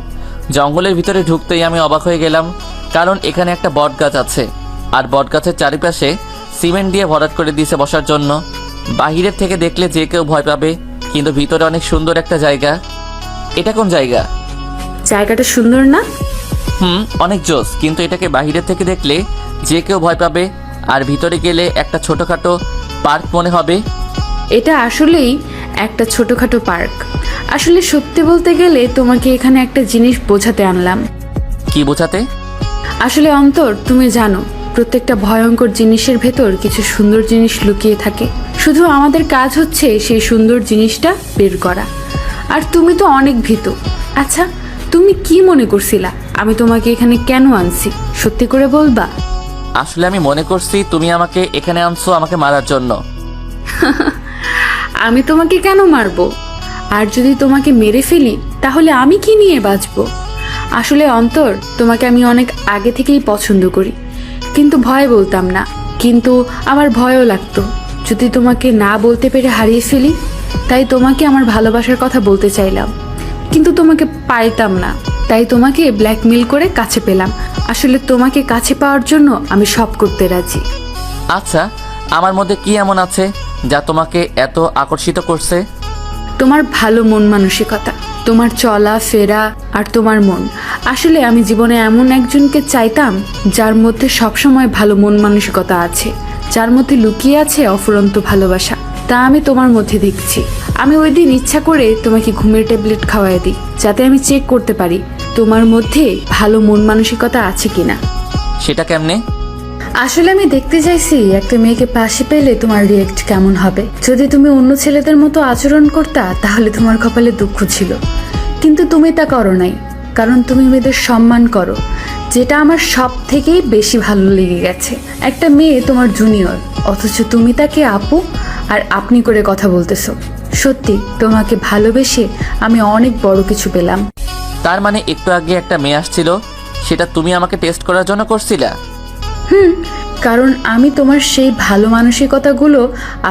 জঙ্গলের ভিতরে ঢুকতেই আমি অবাক হয়ে গেলাম, কারণ এখানে একটা বট গাছ আছে, আর বট গাছের চারিপাশে সিমেন্ট দিয়ে ভরাট করে দিয়েছে বসার জন্য। বাহিরের থেকে দেখলে যে কেউ ভয় পাবে, কিন্তু ভিতরে অনেক সুন্দর একটা জায়গা। এটা কোন জায়গা? জায়গাটা সুন্দর না? অনেক জোস, কিন্তু এটাকে বাহিরের থেকে দেখলে যে কেউ ভয় পাবে, আর ভিতরে গেলে একটা ছোটখাটো পার্ক মনে হবে। এটা আসলেই একটা ছোটখাটো পার্ক। আসলে সত্যি বলতে গেলে তোমাকে এখানে একটা জিনিস বোঝাতে আনলাম। কি বোঝাতে? আসলে অন্তর, তুমি জানো প্রত্যেকটা ভয়ঙ্কর জিনিসের ভেতর কিছু সুন্দর জিনিস লুকিয়ে থাকে। শুধু আমাদের কাজ হচ্ছে সেই সুন্দর জিনিসটা বের করা। আর তুমি তো অনেক ভীতু। আচ্ছা, তুমি কি মনে করছিলা আমি তোমাকে এখানে কেন আনছি? সত্যি করে বলবা? আসলে আমি মনে করছি তুমি আমাকে এখানে আনছো আমাকে মারার জন্য। আমি তোমাকে কেন মারবো? আর যদি তোমাকে মেরে ফেলি তাহলে আমি কি নিয়ে বাঁচবো? আসলে অন্তর, তোমাকে আমি অনেক আগে থেকেই পছন্দ করি, কিন্তু ভয় বলতাম না। কিন্তু আমার ভয়ও লাগতো যদি তোমাকে না বলতে পেরে হারিয়ে ফেলি। তাই তোমাকে আমার ভালোবাসার কথা বলতে চাইলাম, কিন্তু তোমাকে পাইতাম না। তাই তোমাকে ব্ল্যাকমেল করে কাছে পেলাম। আসলে তোমাকে কাছে পাওয়ার জন্য আমি সব করতে রাজি। আচ্ছা, আমার মধ্যে কি এমন আছে যা তোমাকে এত আকর্ষিত করছে? তোমার ভালো মন মানসিকতা, তোমার চলা ফেরা আর তোমার মন। আসলে আমি জীবনে এমন একজনকে চাইতাম যার মধ্যে সবসময় ভালো মন মানসিকতা আছে, যার মধ্যে লুকিয়ে আছে অফুরন্ত ভালোবাসা। তা আমি তোমার মধ্যে দেখছি। আমি ওই দিন ইচ্ছা করে তোমাকে ঘুমের ট্যাবলেট খাওয়াই দিই, যাতে আমি চেক করতে পারি তোমার মধ্যে ভালো মন মানসিকতা আছে কিনা। সেটা কেমনে? আসলে আমি দেখতে চাইছি একটা মেয়েকে পাশে পেলে তোমার রিয়েক্ট কেমন হবে। যদি তুমি অন্য ছেলেদের মতো আচরণ করতা তাহলে তোমার কপালে দুঃখ ছিল, কিন্তু তুমি তা করো নাই, কারণ তুমি মেয়েদের সম্মান করো, যেটা আমার সব থেকেই বেশি ভালো লেগে গেছে। একটা মেয়ে তোমার জুনিয়র, অথচ তুমি তাকে আপু আর আপনি করে কথা বলতেছো। সত্যি, তোমাকে ভালোবেসে আমি অনেক বড় কিছু পেলাম। তার মানে একটু আগে একটা মেয়ে আসছিল, সেটা তুমি আমাকে টেস্ট করার জন্য করছিলা? কারণ আমি তোমার সেই ভালো মানসিকতাগুলো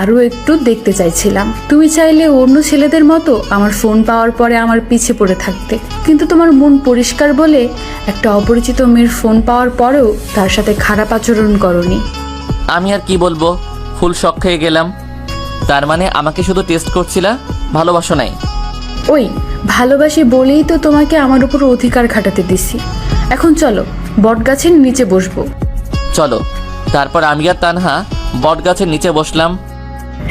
আরও একটু দেখতে চাইছিলাম। তুমি চাইলে অন্য ছেলেদের মতো আমার ফোন পাওয়ার পরে আমার পিছে পড়ে থাকতে, কিন্তু তোমার মন পরিষ্কার বলে একটা অপরিচিত মেয়ের ফোন পাওয়ার পরেও তার সাথে খারাপ আচরণ করনি। আমি আর কি বলবো, ফুল শক খেয়ে গেলাম। তার মানে আমাকে শুধু টেস্ট করছিলা, ভালোবাসো নাই? ওই ভালোবাসি বলেই তো তোমাকে আমার উপর অধিকার খাটাতে দিছি। এখন চলো, বটগাছের নিচে বসবো। চলো। তারপর আমি আর তানহা বট গাছের নিচে বসলাম।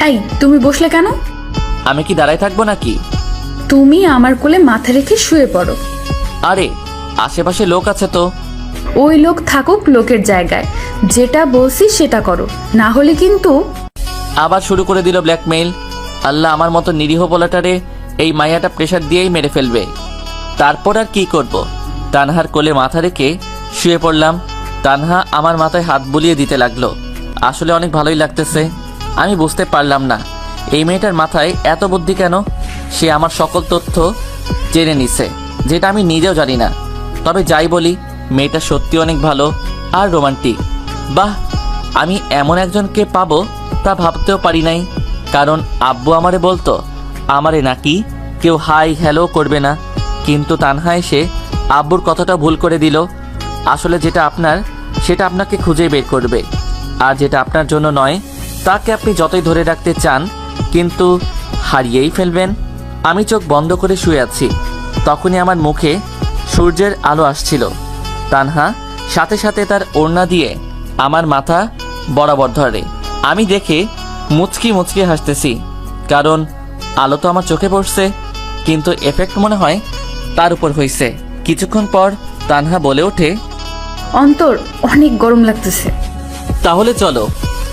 এই, তুমি বসলে কেন? আমি কি দাঁড়ায় থাকবো নাকি? তুমি আমার কোলে মাথা রেখে শুয়ে পড়ো। আরে আশেপাশে লোক আছে তো। ওই লোক থাকুক লোকের জায়গায়, যেটা বলছি সেটা করো, না হলে কিন্তু। আবার শুরু করে দিল ব্ল্যাকমেইল। আল্লাহ, আমার মতো নিরীহ পোলাটারে এই মাইয়াটা প্রেশার দিয়েই মেরে ফেলবে। তারপর আর কি করব, তানহার কোলে মাথা রেখে শুয়ে পড়লাম। তানহা আমার মাথায় হাত বুলিয়ে দিতে লাগলো। আসলে অনেক ভালোই লাগতেছে। আমি বুঝতে পারলাম না এই মেয়েটার মাথায় এত বুদ্ধি কেন। সে আমার সকল তথ্য জেনে নিছে, যেটা আমি নিজেও জানি না। তবে যাই বলি, মেয়েটা সত্যি অনেক ভালো আর রোমান্টিক। বাহ, আমি এমন একজনকে পাবো তা ভাবতেও পারি নাই। কারণ আব্বু আমারে বলতো আমারে নাকি কেউ হাই হ্যালো করবে না, কিন্তু তানহা এসে আব্বুর কথাটা ভুল করে দিল। আসলে যেটা আপনার সেটা আপনাকে খুঁজে বের করবে, আর যেটা আপনার জন্য নয় তাকে আপনি যতই ধরে রাখতে চান কিন্তু হারিয়েই ফেলবেন। আমি চোখ বন্ধ করে শুয়ে আছি, তখনই আমার মুখে সূর্যের আলো আসছিল। তানহা সাথে সাথে তার ওড়না দিয়ে আমার মাথা বরাবর ধরে। আমি দেখে মুচকি মুচকি হাসতেছি, কারণ আলো তো আমার চোখে পড়ছে, কিন্তু এফেক্ট মনে হয় তার উপর হয়েছে। কিছুক্ষণ পর তানহা বলে ওঠে, অন্তর, অনেক গরম লাগতেছে। তাহলে চলো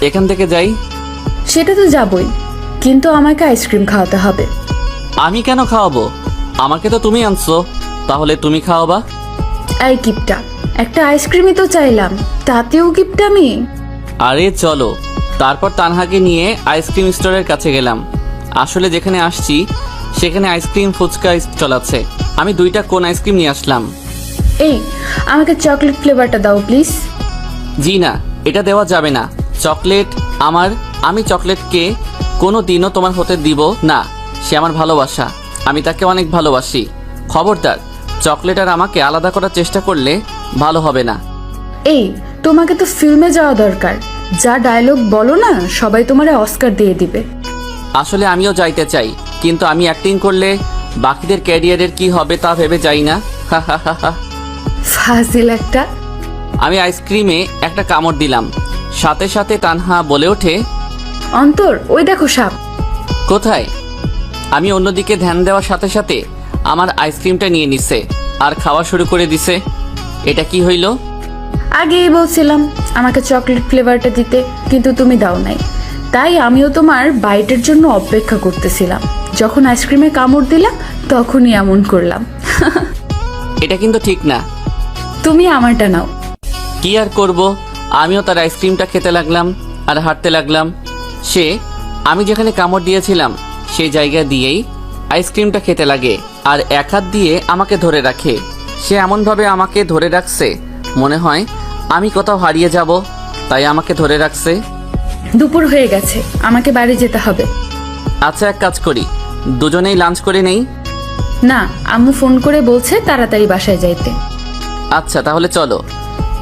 এখান থেকে যাই। সেটা তো যাবই, কিন্তু আমাকে আইসক্রিম খাওয়াতে হবে। আমি কেন খাওয়াবো? আমাকে তো তুমি আনছো, তাহলে তুমি খাওয়াবা। এই গিফটটা, একটা আইসক্রিমই তো চাইলাম, তাতেও গিফট আমি? আরে চলো। তারপর তানহাকে নিয়ে আইসক্রিম স্টোরের কাছে গেলাম। আসলে যেখানে আসছি সেখানে আইসক্রিম ফুচকা স্টল আছে। আমি 2টা কোন আইসক্রিম নিয়ে আসলাম। এই, আমাকে চকলেট ফ্লেভারটা দাও প্লিজ। জি না, এটা দেওয়া যাবে না। চকলেট আমি চকলেটকে কোনো দিনও তোমার হতে দিব না। সে আমার ভালোবাসা, আমি তাকে অনেক ভালোবাসি। খবরদার, চকলেট আর আমাকে আলাদা করার চেষ্টা করলে ভালো হবে না। এই, তোমাকে তো ফিল্মে যাওয়া দরকার। যা ডায়লগ বলো না, সবাই তোমারে অস্কার দিয়ে দিবে। আসলে আমিও যাইতে চাই, কিন্তু আমি অ্যাক্টিং করলে বাকিদের ক্যারিয়ারের কি হবে তা ভেবে যাই না। হা হা হা হা। ফাজিল একটা। আমি আইসক্রিমে একটা কামড় দিলাম, সাথে সাথে তানহা বলে ওঠে, অন্তর, ওই দেখো সাপ। কোথায়? আমি অন্যদিকে ধ্যান দেওয়ার সাথে সাথে আমার আইসক্রিমটা নিয়ে নিছে আর খাওয়া শুরু করে দিছে। এটা কি হইল? আগেই বলছিলাম আমাকে চকলেট ফ্লেভারটা দিতে, কিন্তু তুমি দাও নাই। তাই আমিও তোমার বাইটের জন্য অপেক্ষা করতেছিলাম। যখন আইসক্রিমে কামড় দিলাম তখনই এমন করলাম। এটা কিন্তু ঠিক না। তুমি আমারটা নাও। কি আর করব, আমিও তার আইসক্রিমটা খেতে লাগলাম আর হাঁটতে লাগলাম। সে আমি যেখানে কামড় দিয়েছিলাম সেই জায়গা দিয়েই আইসক্রিমটা খেতে লাগে আর এক হাত দিয়ে আমাকে ধরে রাখে। সে এমনভাবে আমাকে ধরে রাখছে মনে হয় আমি কোথাও হারিয়ে যাব, তাই আমাকে ধরে রাখছে। দুপুর হয়ে গেছে, আমাকে বাড়ি যেতে হবে। আচ্ছা, এক কাজ করি, দুজনেই লাঞ্চ করে নেই। না, আম্মু ফোন করে বলছে তাড়াতাড়ি বাসায় যাইতে। আচ্ছা তাহলে চলো।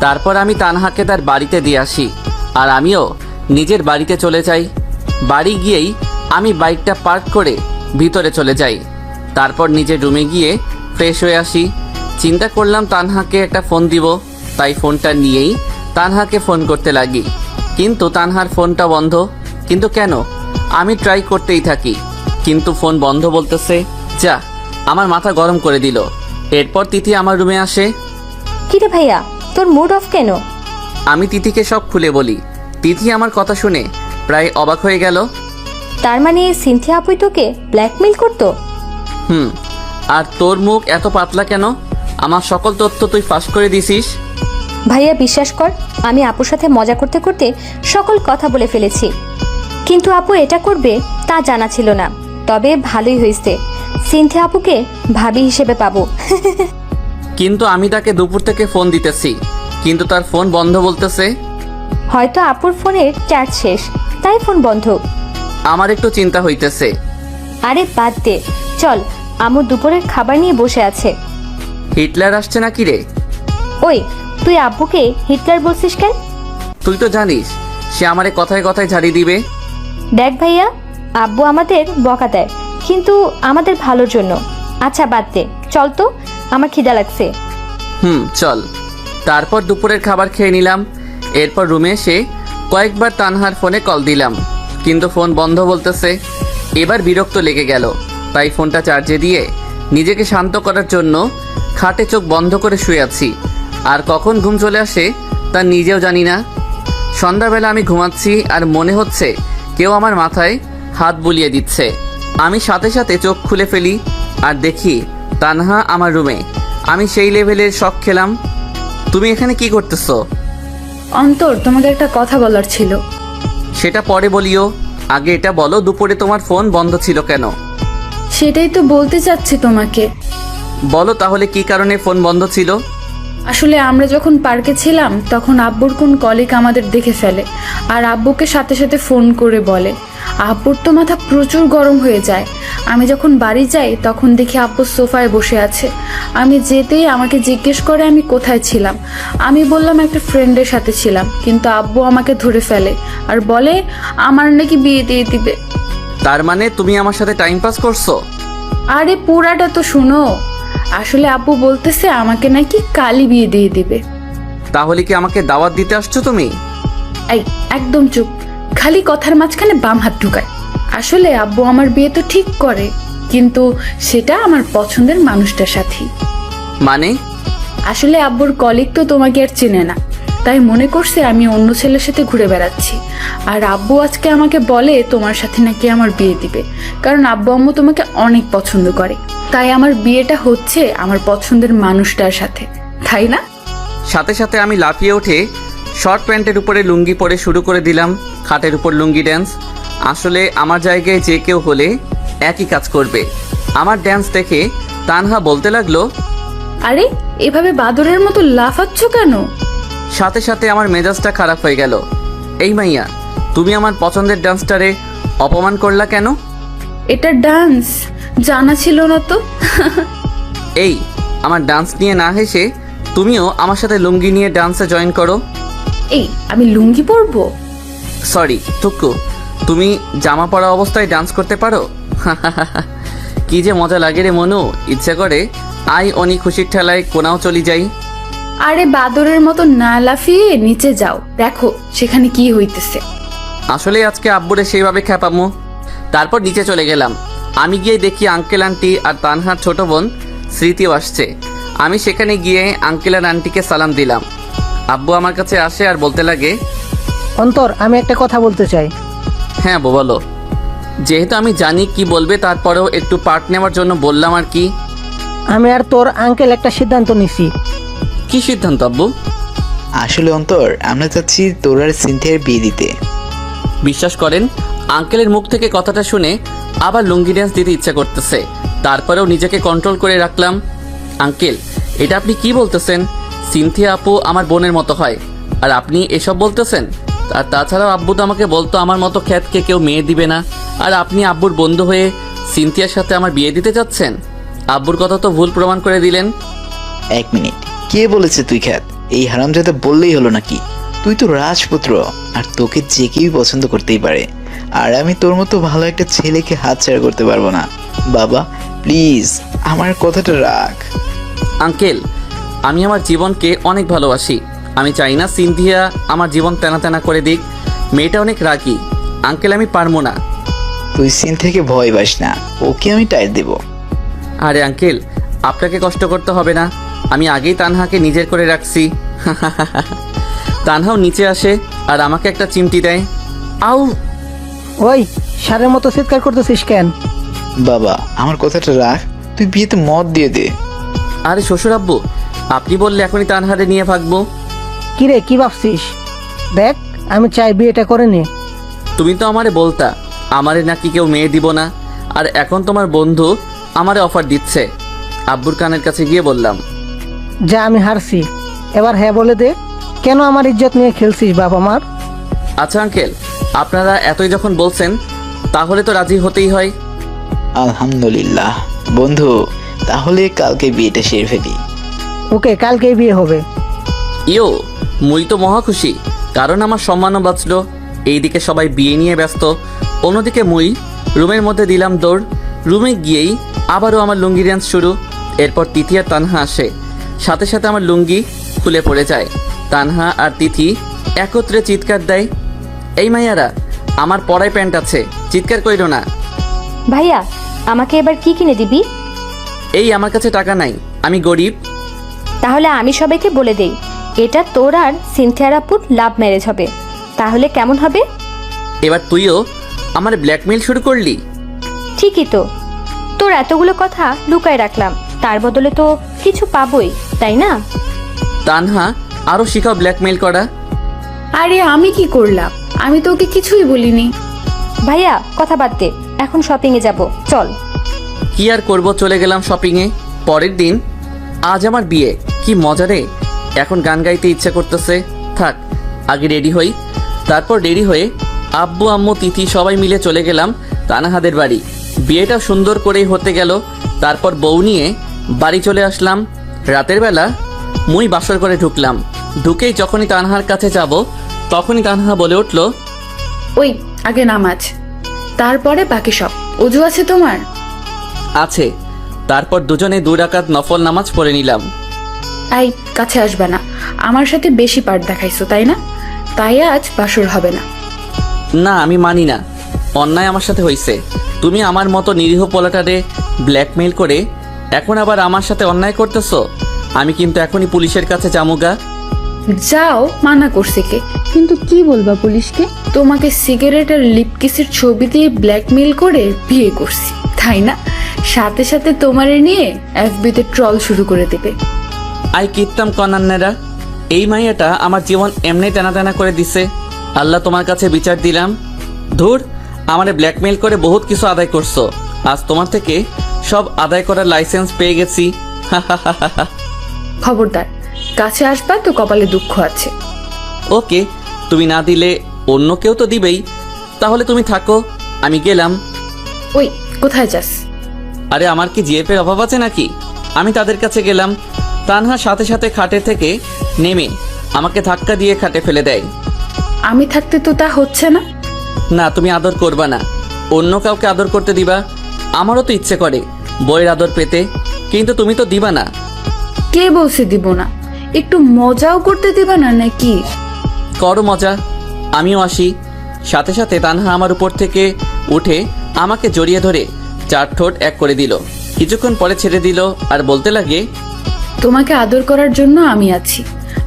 তারপর আমি তানহাকে তার বাড়িতে দিয়ে আসি আর আমিও নিজের বাড়িতে চলে যাই। বাড়ি গিয়েই আমি বাইকটা পার্ক করে ভিতরে চলে যাই। তারপর নিজের রুমে গিয়ে ফ্রেশ হয়ে আসি। চিন্তা করলাম তানহাকে একটা ফোন দিব, তাই ফোনটা নিয়েই তানহাকে ফোন করতে লাগি। কিন্তু তানহার ফোনটা বন্ধ। কিন্তু কেন? আমি ট্রাই করতেই থাকি, কিন্তু ফোন বন্ধ বলতেছে। যা, আমার মাথা গরম করে দিল। এরপর তিথি আমার রুমে আসে। কিরে ভাইয়া, তোর মুড অফ কেন? আমি তিথিকে সব খুলে বলি। তিথি আমার কথা শুনে প্রায় অবাক হয়ে গেল। তার মানে সিনথিয়া আপুই তোকে ব্ল্যাকমেইল করতো? আর তোর মুখ এত পাতলা কেন? আমার সকল তথ্য তুই ফাঁস করে দিছিস। ভাইয়া বিশ্বাস কর, আমি আপুর সাথে মজা করতে করতে সকল কথা বলে ফেলেছি। কিন্তু আপু এটা করবে তা জানা ছিল না। তবে ভালোই হয়েছে, সিনথিয়া আপুকে ভাবি হিসেবে পাবো। কিন্তু আমি তাকে দুপুর থেকে ফোন দিতেছি, কিন্তু তার ফোন বন্ধ বলতেছে। হয়তো আপুর ফোনের চার্জ শেষ, তাই ফোন বন্ধ। আমার একটু চিন্তা হইতেছে। আরে বাদ দে, চল, আমু দুপুরের খাবার নিয়ে বসে আছে। হিটলার আসছে নাকি রে? ওই, তুই আব্বুকে হিটলার বলছিস কেন? তুই তো জানিস সে আমারে কথায় কথায় ঝাড়ি দিবে। দেখ ভাইয়া, আব্বু আমাদের বকা দেয়, কিন্তু আমাদের ভালোর জন্য। আচ্ছা বাদ দে, চল তো, আমার খিদা লাগছে। চল। তারপর দুপুরের খাবার খেয়ে নিলাম। এরপর রুমে এসে কয়েকবার তানহার ফোনে কল দিলাম, কিন্তু ফোন বন্ধ বলতেছে। এবার বিরক্ত লেগে গেল, তাই ফোনটা চার্জে দিয়ে নিজেকে শান্ত করার জন্য খাটে চোখ বন্ধ করে শুয়ে আছি, আর কখন ঘুম চলে আসে তা নিজেও জানি না। সন্ধ্যাবেলা আমি ঘুমাচ্ছি আর মনে হচ্ছে কেউ আমার মাথায় হাত বুলিয়ে দিচ্ছে। আমি সাথে সাথে চোখ খুলে ফেলি আর দেখি তানহা আমার রুমে। আমি সেই লেভেলের শক খেলাম। তুমি এখানে কি করতেছো? অন্তর, তোমাকে একটা কথা বলার ছিল। সেটা পরে বলিও, আগে এটা বলো দুপুরে তোমার ফোন বন্ধ ছিল কেন? সেটাই তো বলতে চাচ্ছি তোমাকে। বলো তাহলে কি কারণে ফোন বন্ধ ছিল? আসলে আমরা যখন পার্কে ছিলাম তখন আব্বুর কোন কলিগ আমাদের দেখে ফেলে আর আব্বুকে সাথে সাথে ফোন করে বলে। আব্বুর তো মাথা প্রচুর গরম হয়ে যায়। আমি যখন বাড়ি যাই তখন দেখি আব্বু সোফায় বসে আছে। আমি যেতেই আমাকে জিজ্ঞেস করে আমি কোথায় ছিলাম। আমি বললাম একটা ফ্রেন্ডের সাথে ছিলাম, কিন্তু আব্বু আমাকে ধরে ফেলে আর বলে আমার নাকি বিয়ে দিয়ে দিবে। তার মানে তুমি আমার সাথে টাইম পাস করছো? আরে পুরাটা তো শুনো। আসলে আব্বু বলতেছে আমাকে নাকি কালই বিয়ে দিয়ে দিবে। তাহলে কি আমাকে দাওয়াত দিতে আসছো তুমি? এই একদম চুপ, খালি কথার মাঝখানে বাম হাত ঢুকায়। আসলে আব্বু আমার বিয়ে তো ঠিক করে, কিন্তু সেটা আমার পছন্দের মানুষটার সাথে। মানে? আসলে আব্বুর কলিগ তো তোমাকে আর চেনে না, তাই মনে করছে আমি অন্য ছেলের সাথে ঘুরে বেড়াচ্ছি। আর আব্বু আজকে আমাকে বলে তোমার সাথে নাকি আমার বিয়ে দিবে, কারণ আব্বু আম্মু তোমাকে অনেক পছন্দ করে। তাই আমার বিয়েটা হচ্ছে আমার পছন্দের মানুষটার সাথে, তাই না? সাথে সাথে আমি লাফিয়ে উঠে শর্ট প্যান্টের উপরে লুঙ্গি পরে শুরু করে দিলাম খাটের উপর লুঙ্গি ড্যান্স। আসলে আমার জায়গায় যে কেউ হলে একই কাজ করবে। আমার ড্যান্স দেখে তানহা বলতে লাগলো, আরে এভাবে বাদরের মতো লাফাচ্ছ কেন? সাথে সাথে আমার মেজাজটা খারাপ হয়ে গেল। এই মাইয়া, তুমি আমার পছন্দের ডান্সটারে অপমান করলা কেন? এটা ডান্স জানা ছিল না তো। এই আমার ডান্স নিয়ে না হেসে তুমিও আমার সাথে লুঙ্গি নিয়ে ডান্সে জয়েন করো। এই আমি লুঙ্গি পরবো? সরি টুকু, তুমি জামা পরা অবস্থায় ডান্স করতে পারো? কি যে মজা লাগে রে মনু, ইচ্ছা করে আই অনি খুশির ঠেলায় কোনাও চলি যাই। আরে বাদরের মতো না লাফিয়ে নিচে যাও, দেখো সেখানে কি হইতেছে। আসলে আজকে আব্বুরে সেইভাবে খ্যাপামো। তারপর নিচে চলে গেলাম। আমি গিয়ে দেখি আঙ্কেল আন্টি আর তানহার ছোট বোন স্মৃতিও আসছে। আমি সেখানে গিয়ে আঙ্কেল আর আন্টিকে সালাম দিলাম। আব্বু আমার কাছে আসে আর বলতে লাগে, অন্তর, আমি একটা কথা বলতে চাই। হ্যাঁ বলো। যেহেতু আমি জানি কি বলবে, তারপরেও একটু পার্ট নেওয়ার জন্য বললাম আর কি। আমি আর তোর আঙ্কেল একটা সিদ্ধান্ত নিছি। কি সিদ্ধান্ত আব্বু? আসলে অন্তর, আমরা চাচ্ছি তোর আর সিনথিয়ার বিয়ে দিতে। বিশ্বাস করেন, আঙ্কেলের মুখ থেকে কথাটা শুনে আবার লুঙ্গি ড্যান্স দিতে ইচ্ছা করতেছে। তারপরেও নিজেকে কন্ট্রোল করে রাখলাম। আঙ্কেল, এটা আপনি কি বলতেছেন? সিনথিয়া আপু আমার বোনের মতো হয়, আর আপনি এসব বলতেছেন? আর তাছাড়াও আব্বু তো আমাকে বলতো আমার মতো খ্যাতকে কেউ মেয়ে দিবে না, আর আপনি আব্বুর বন্ধু হয়ে সিনথিয়ার সাথে আমার বিয়ে দিতে চাচ্ছেন? আব্বুর কথা তো ভুল প্রমাণ করে দিলেন। এক মিনিট, কে বলেছে তুই খ্যাত? এই হারামজাদা বললেই হলো নাকি? তুই তো রাজপুত্র, আর তোকে যে কেউই পছন্দ করতেই পারে। আর আমি তোর মতো ভালো একটা ছেলেকে হাতছাড়া করতে পারবো না। বাবা প্লিজ, আমার কথাটা রাখ। আঙ্কেল, আমি আমার জীবনকে অনেক ভালোবাসি। আমি চাই না সিনথিয়া আমার জীবন তেনা তেনা করে দিক। মেয়েটা অনেক রাগী। আঙ্কেল, আমি পারবো না। তুই সিনথিয়াকে ভয় পাস না, ওকে আমি টাইট দেব। আরে আঙ্কেল, আপনাকে কষ্ট করতে হবে না। আমি আগেই তানহাকে নিজের করে রাখছি। তানহাও নিচে আসে আর আমাকে একটা চিমটি দেয়। আউ! ওই সারের মতো চিৎকার করতেছিস কেন? বাবা, আমার কথাটা রাখ, তুই বিয়েতে মত দিয়ে দে। আরে শ্বশুর আব্বু, আপনি বললে এখনই তানহারে নিয়ে ভাগবো। কিরে, কি ভাবছিস? দেখ, আমি চাই বিয়েটা করে নে। তুমি তো আমারে বলতা আমারে নাকি কেউ মেয়ে দিব না, আর এখন তোমার বন্ধু আমারে অফার দিচ্ছে। আব্বুর কানের কাছে গিয়ে বললাম, যা, আমি হারছি, এবার হ্যাঁ বলে দে। কেন আমার ইজ্জত নিয়ে খেলছিস বাপ আমার? আচ্ছা আঙ্কেল, আপনারা এতই যখন বলছেন তাহলে তো রাজি হতেই হয়। আলহামদুলিল্লাহ বন্ধু, তাহলে কালকে বিয়েটা সেরে ফেলি। ওকে, কালকেই বিয়ে হবে। ইয়ো, মুই তো মহা খুশি, কারণ আমার সম্মানও বাঁচলো। এইদিকে সবাই বিয়ে নিয়ে ব্যস্ত, অন্যদিকে মুই রুমের মধ্যে দিলাম দৌড়। রুমে গিয়েই আবারও আমার লুঙ্গি ড্যান্স শুরু। এরপর তিথি আর তানহা আসে, সাথে সাথে আমার লুঙ্গি খুলে পড়ে যায়। তানহা আর তিথি একত্রে চিৎকার দেয়, এই মাইয়ারা, আমার পরায় প্যান্ট আছে, চিৎকার কইরো না। ভাইয়া, আমাকে এবার কি কিনে দিবি? এই আমার কাছে টাকা নাই, আমি গরিব। তাহলে আমি সবাইকে বলে দেই এটা তোর আর সিনথিয়ার আপুর লাভ ম্যারেজ হবে। তাহলে কেমন হবে? এবার তুইও আমার ব্ল্যাকমেইল শুরু করলি। ঠিকই তো, তোর এতগুলো কথা লুকায় রাখলাম, তার বদলে তো কিছু পাবোই, তাই না? তানহা, আরও শিখাও ব্ল্যাকমেইল করা। আরে আমি কি করলাম? আমি তো ওকে কিছুই বলিনি। ভাইয়া কথা বাদ দে, এখন শপিংয়ে যাব, চল। কি আর করব, চলে গেলাম শপিংয়ে। পরের দিন, আজ আমার বিয়ে, কি মজা রে। এখন গান গাইতে ইচ্ছা করতেছে। থাক, আগে রেডি হই। তারপর রেডি হয়ে আব্বু আম্মু তিথি সবাই মিলে চলে গেলাম তানহাদের বাড়ি। বিয়েটা সুন্দর করেই হতে গেল। তারপর বউ নিয়ে বাড়ি চলে আসলাম। রাতের বেলা মুই বাসর করে ঢুকলাম। ঢুকেই যখনই তানহার কাছে যাব, তখনই তানহা বলে উঠল, ওই আগে নামাজ, তারপরে বাকি সব। অজু আছে তোমার? আছে। তারপর দুজনে 2 রাকাত নফল নামাজ পড়ে নিলাম। আই, কাছে আসবে না। আমার সাথে বেশি পাঠ দেখাইছো, তাই না? তাই আজ বাসর হবে না। না, আমি মানি না। অন্যায় আমার সাথে হয়েছে। তুমি আমার মতো নিরীহ পোলাটারে ব্ল্যাকমেইল করে এখন আবার আমার সাথে অন্যায় করতেছো। আমি কিন্তু এখনই পুলিশের কাছে যামুগা। যাও, মানা করছে কে? কিন্তু কি বলবা পুলিশকে? তোমাকে সিগারেট আর লিপকিসের ছবি দিয়ে ব্ল্যাকমেইল করে বিয়ে করছি, তাই না? সাথে সাথে তোমারে নিয়ে এফবিতে ট্রল শুরু করে দেবে। আই কিত্তাম কনান্নেরা, এই মাইয়াটা আমার জীবন এমনি টানা টানা করে দিছে। আল্লাহ, তোমার কাছে বিচার দিলাম। ধুর, আমারে ব্ল্যাকমেইল করে বহুত কিছু আদায় করছো। আজ তোমার থেকে সব আদায় করার লাইসেন্স পেয়ে গেছি। খবরদার, কাছে আসবা তো কপালে দুঃখ আছে। ওকে, তুমি না দিলে অন্য কেউ তো দিবেই। তাহলে তুমি থাকো, আমি গেলাম। ওই, কোথায় যাস? আরে আমার কি জিএফের অভাব আছে নাকি? আমি তাদের কাছে গেলাম। তানহা সাথে সাথে খাটে থেকে নেমে আমাকে ধাক্কা দিয়ে খাটে ফেলে দেয়। আমি থাকতে তো তা হচ্ছে না। না, তুমি আদর করবা না, অন্য কাউকে আদর করতে দিবা। আমারও তো ইচ্ছে করে বইয়ের আদর পেতে, কিন্তু তুমি তো দিবা না। কে বলছে দিব না? একটু মজাও করতে দিবা না নাকি? করো মজা, আমিও আসি। সাথে সাথে তানহা আমার উপর থেকে উঠে আমাকে জড়িয়ে ধরে 4 ঠোঁট এক করে দিল। কিছুক্ষণ পরে ছেড়ে দিল আর বলতে লাগে, তোমাকে আদর করার জন্য আমি আছি।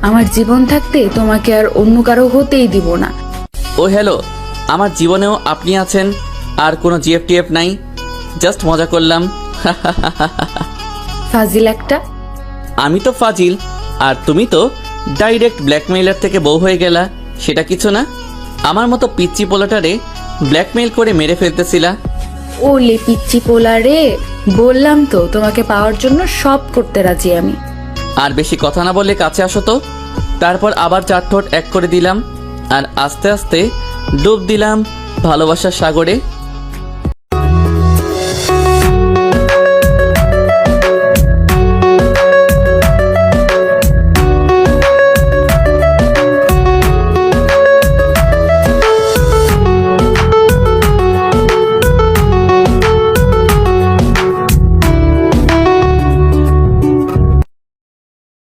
আমার জীবন থাকতে তোমাকে আর অন্য কারো হতেই দিব না। ও হ্যালো, আমার জীবনেও আপনি আছেন, আর কোনো জিএফটিএফ নাই। জাস্ট মজা করলাম। ফাজিল একটা। আমি তো ফাজিল, আর তুমি তো ডাইরেক্ট ব্ল্যাকমেইলার থেকে বউ হয়ে গেলা। সেটা কিছু না। আমার মতো পিচ্চি পোলাটারে ব্ল্যাকমেইল করে মেরে ফেলতেছিলা। ও লে পিচ্চি পোলা রে, বললাম তো তোমাকে পাওয়ার জন্য সব করতে রাজি আমি। আর বেশি কথা না বললে কাছে আসো তো। তারপর আবার 4 ঠোঁট এক করে দিলাম আর আস্তে আস্তে ডুব দিলাম ভালোবাসার সাগরে।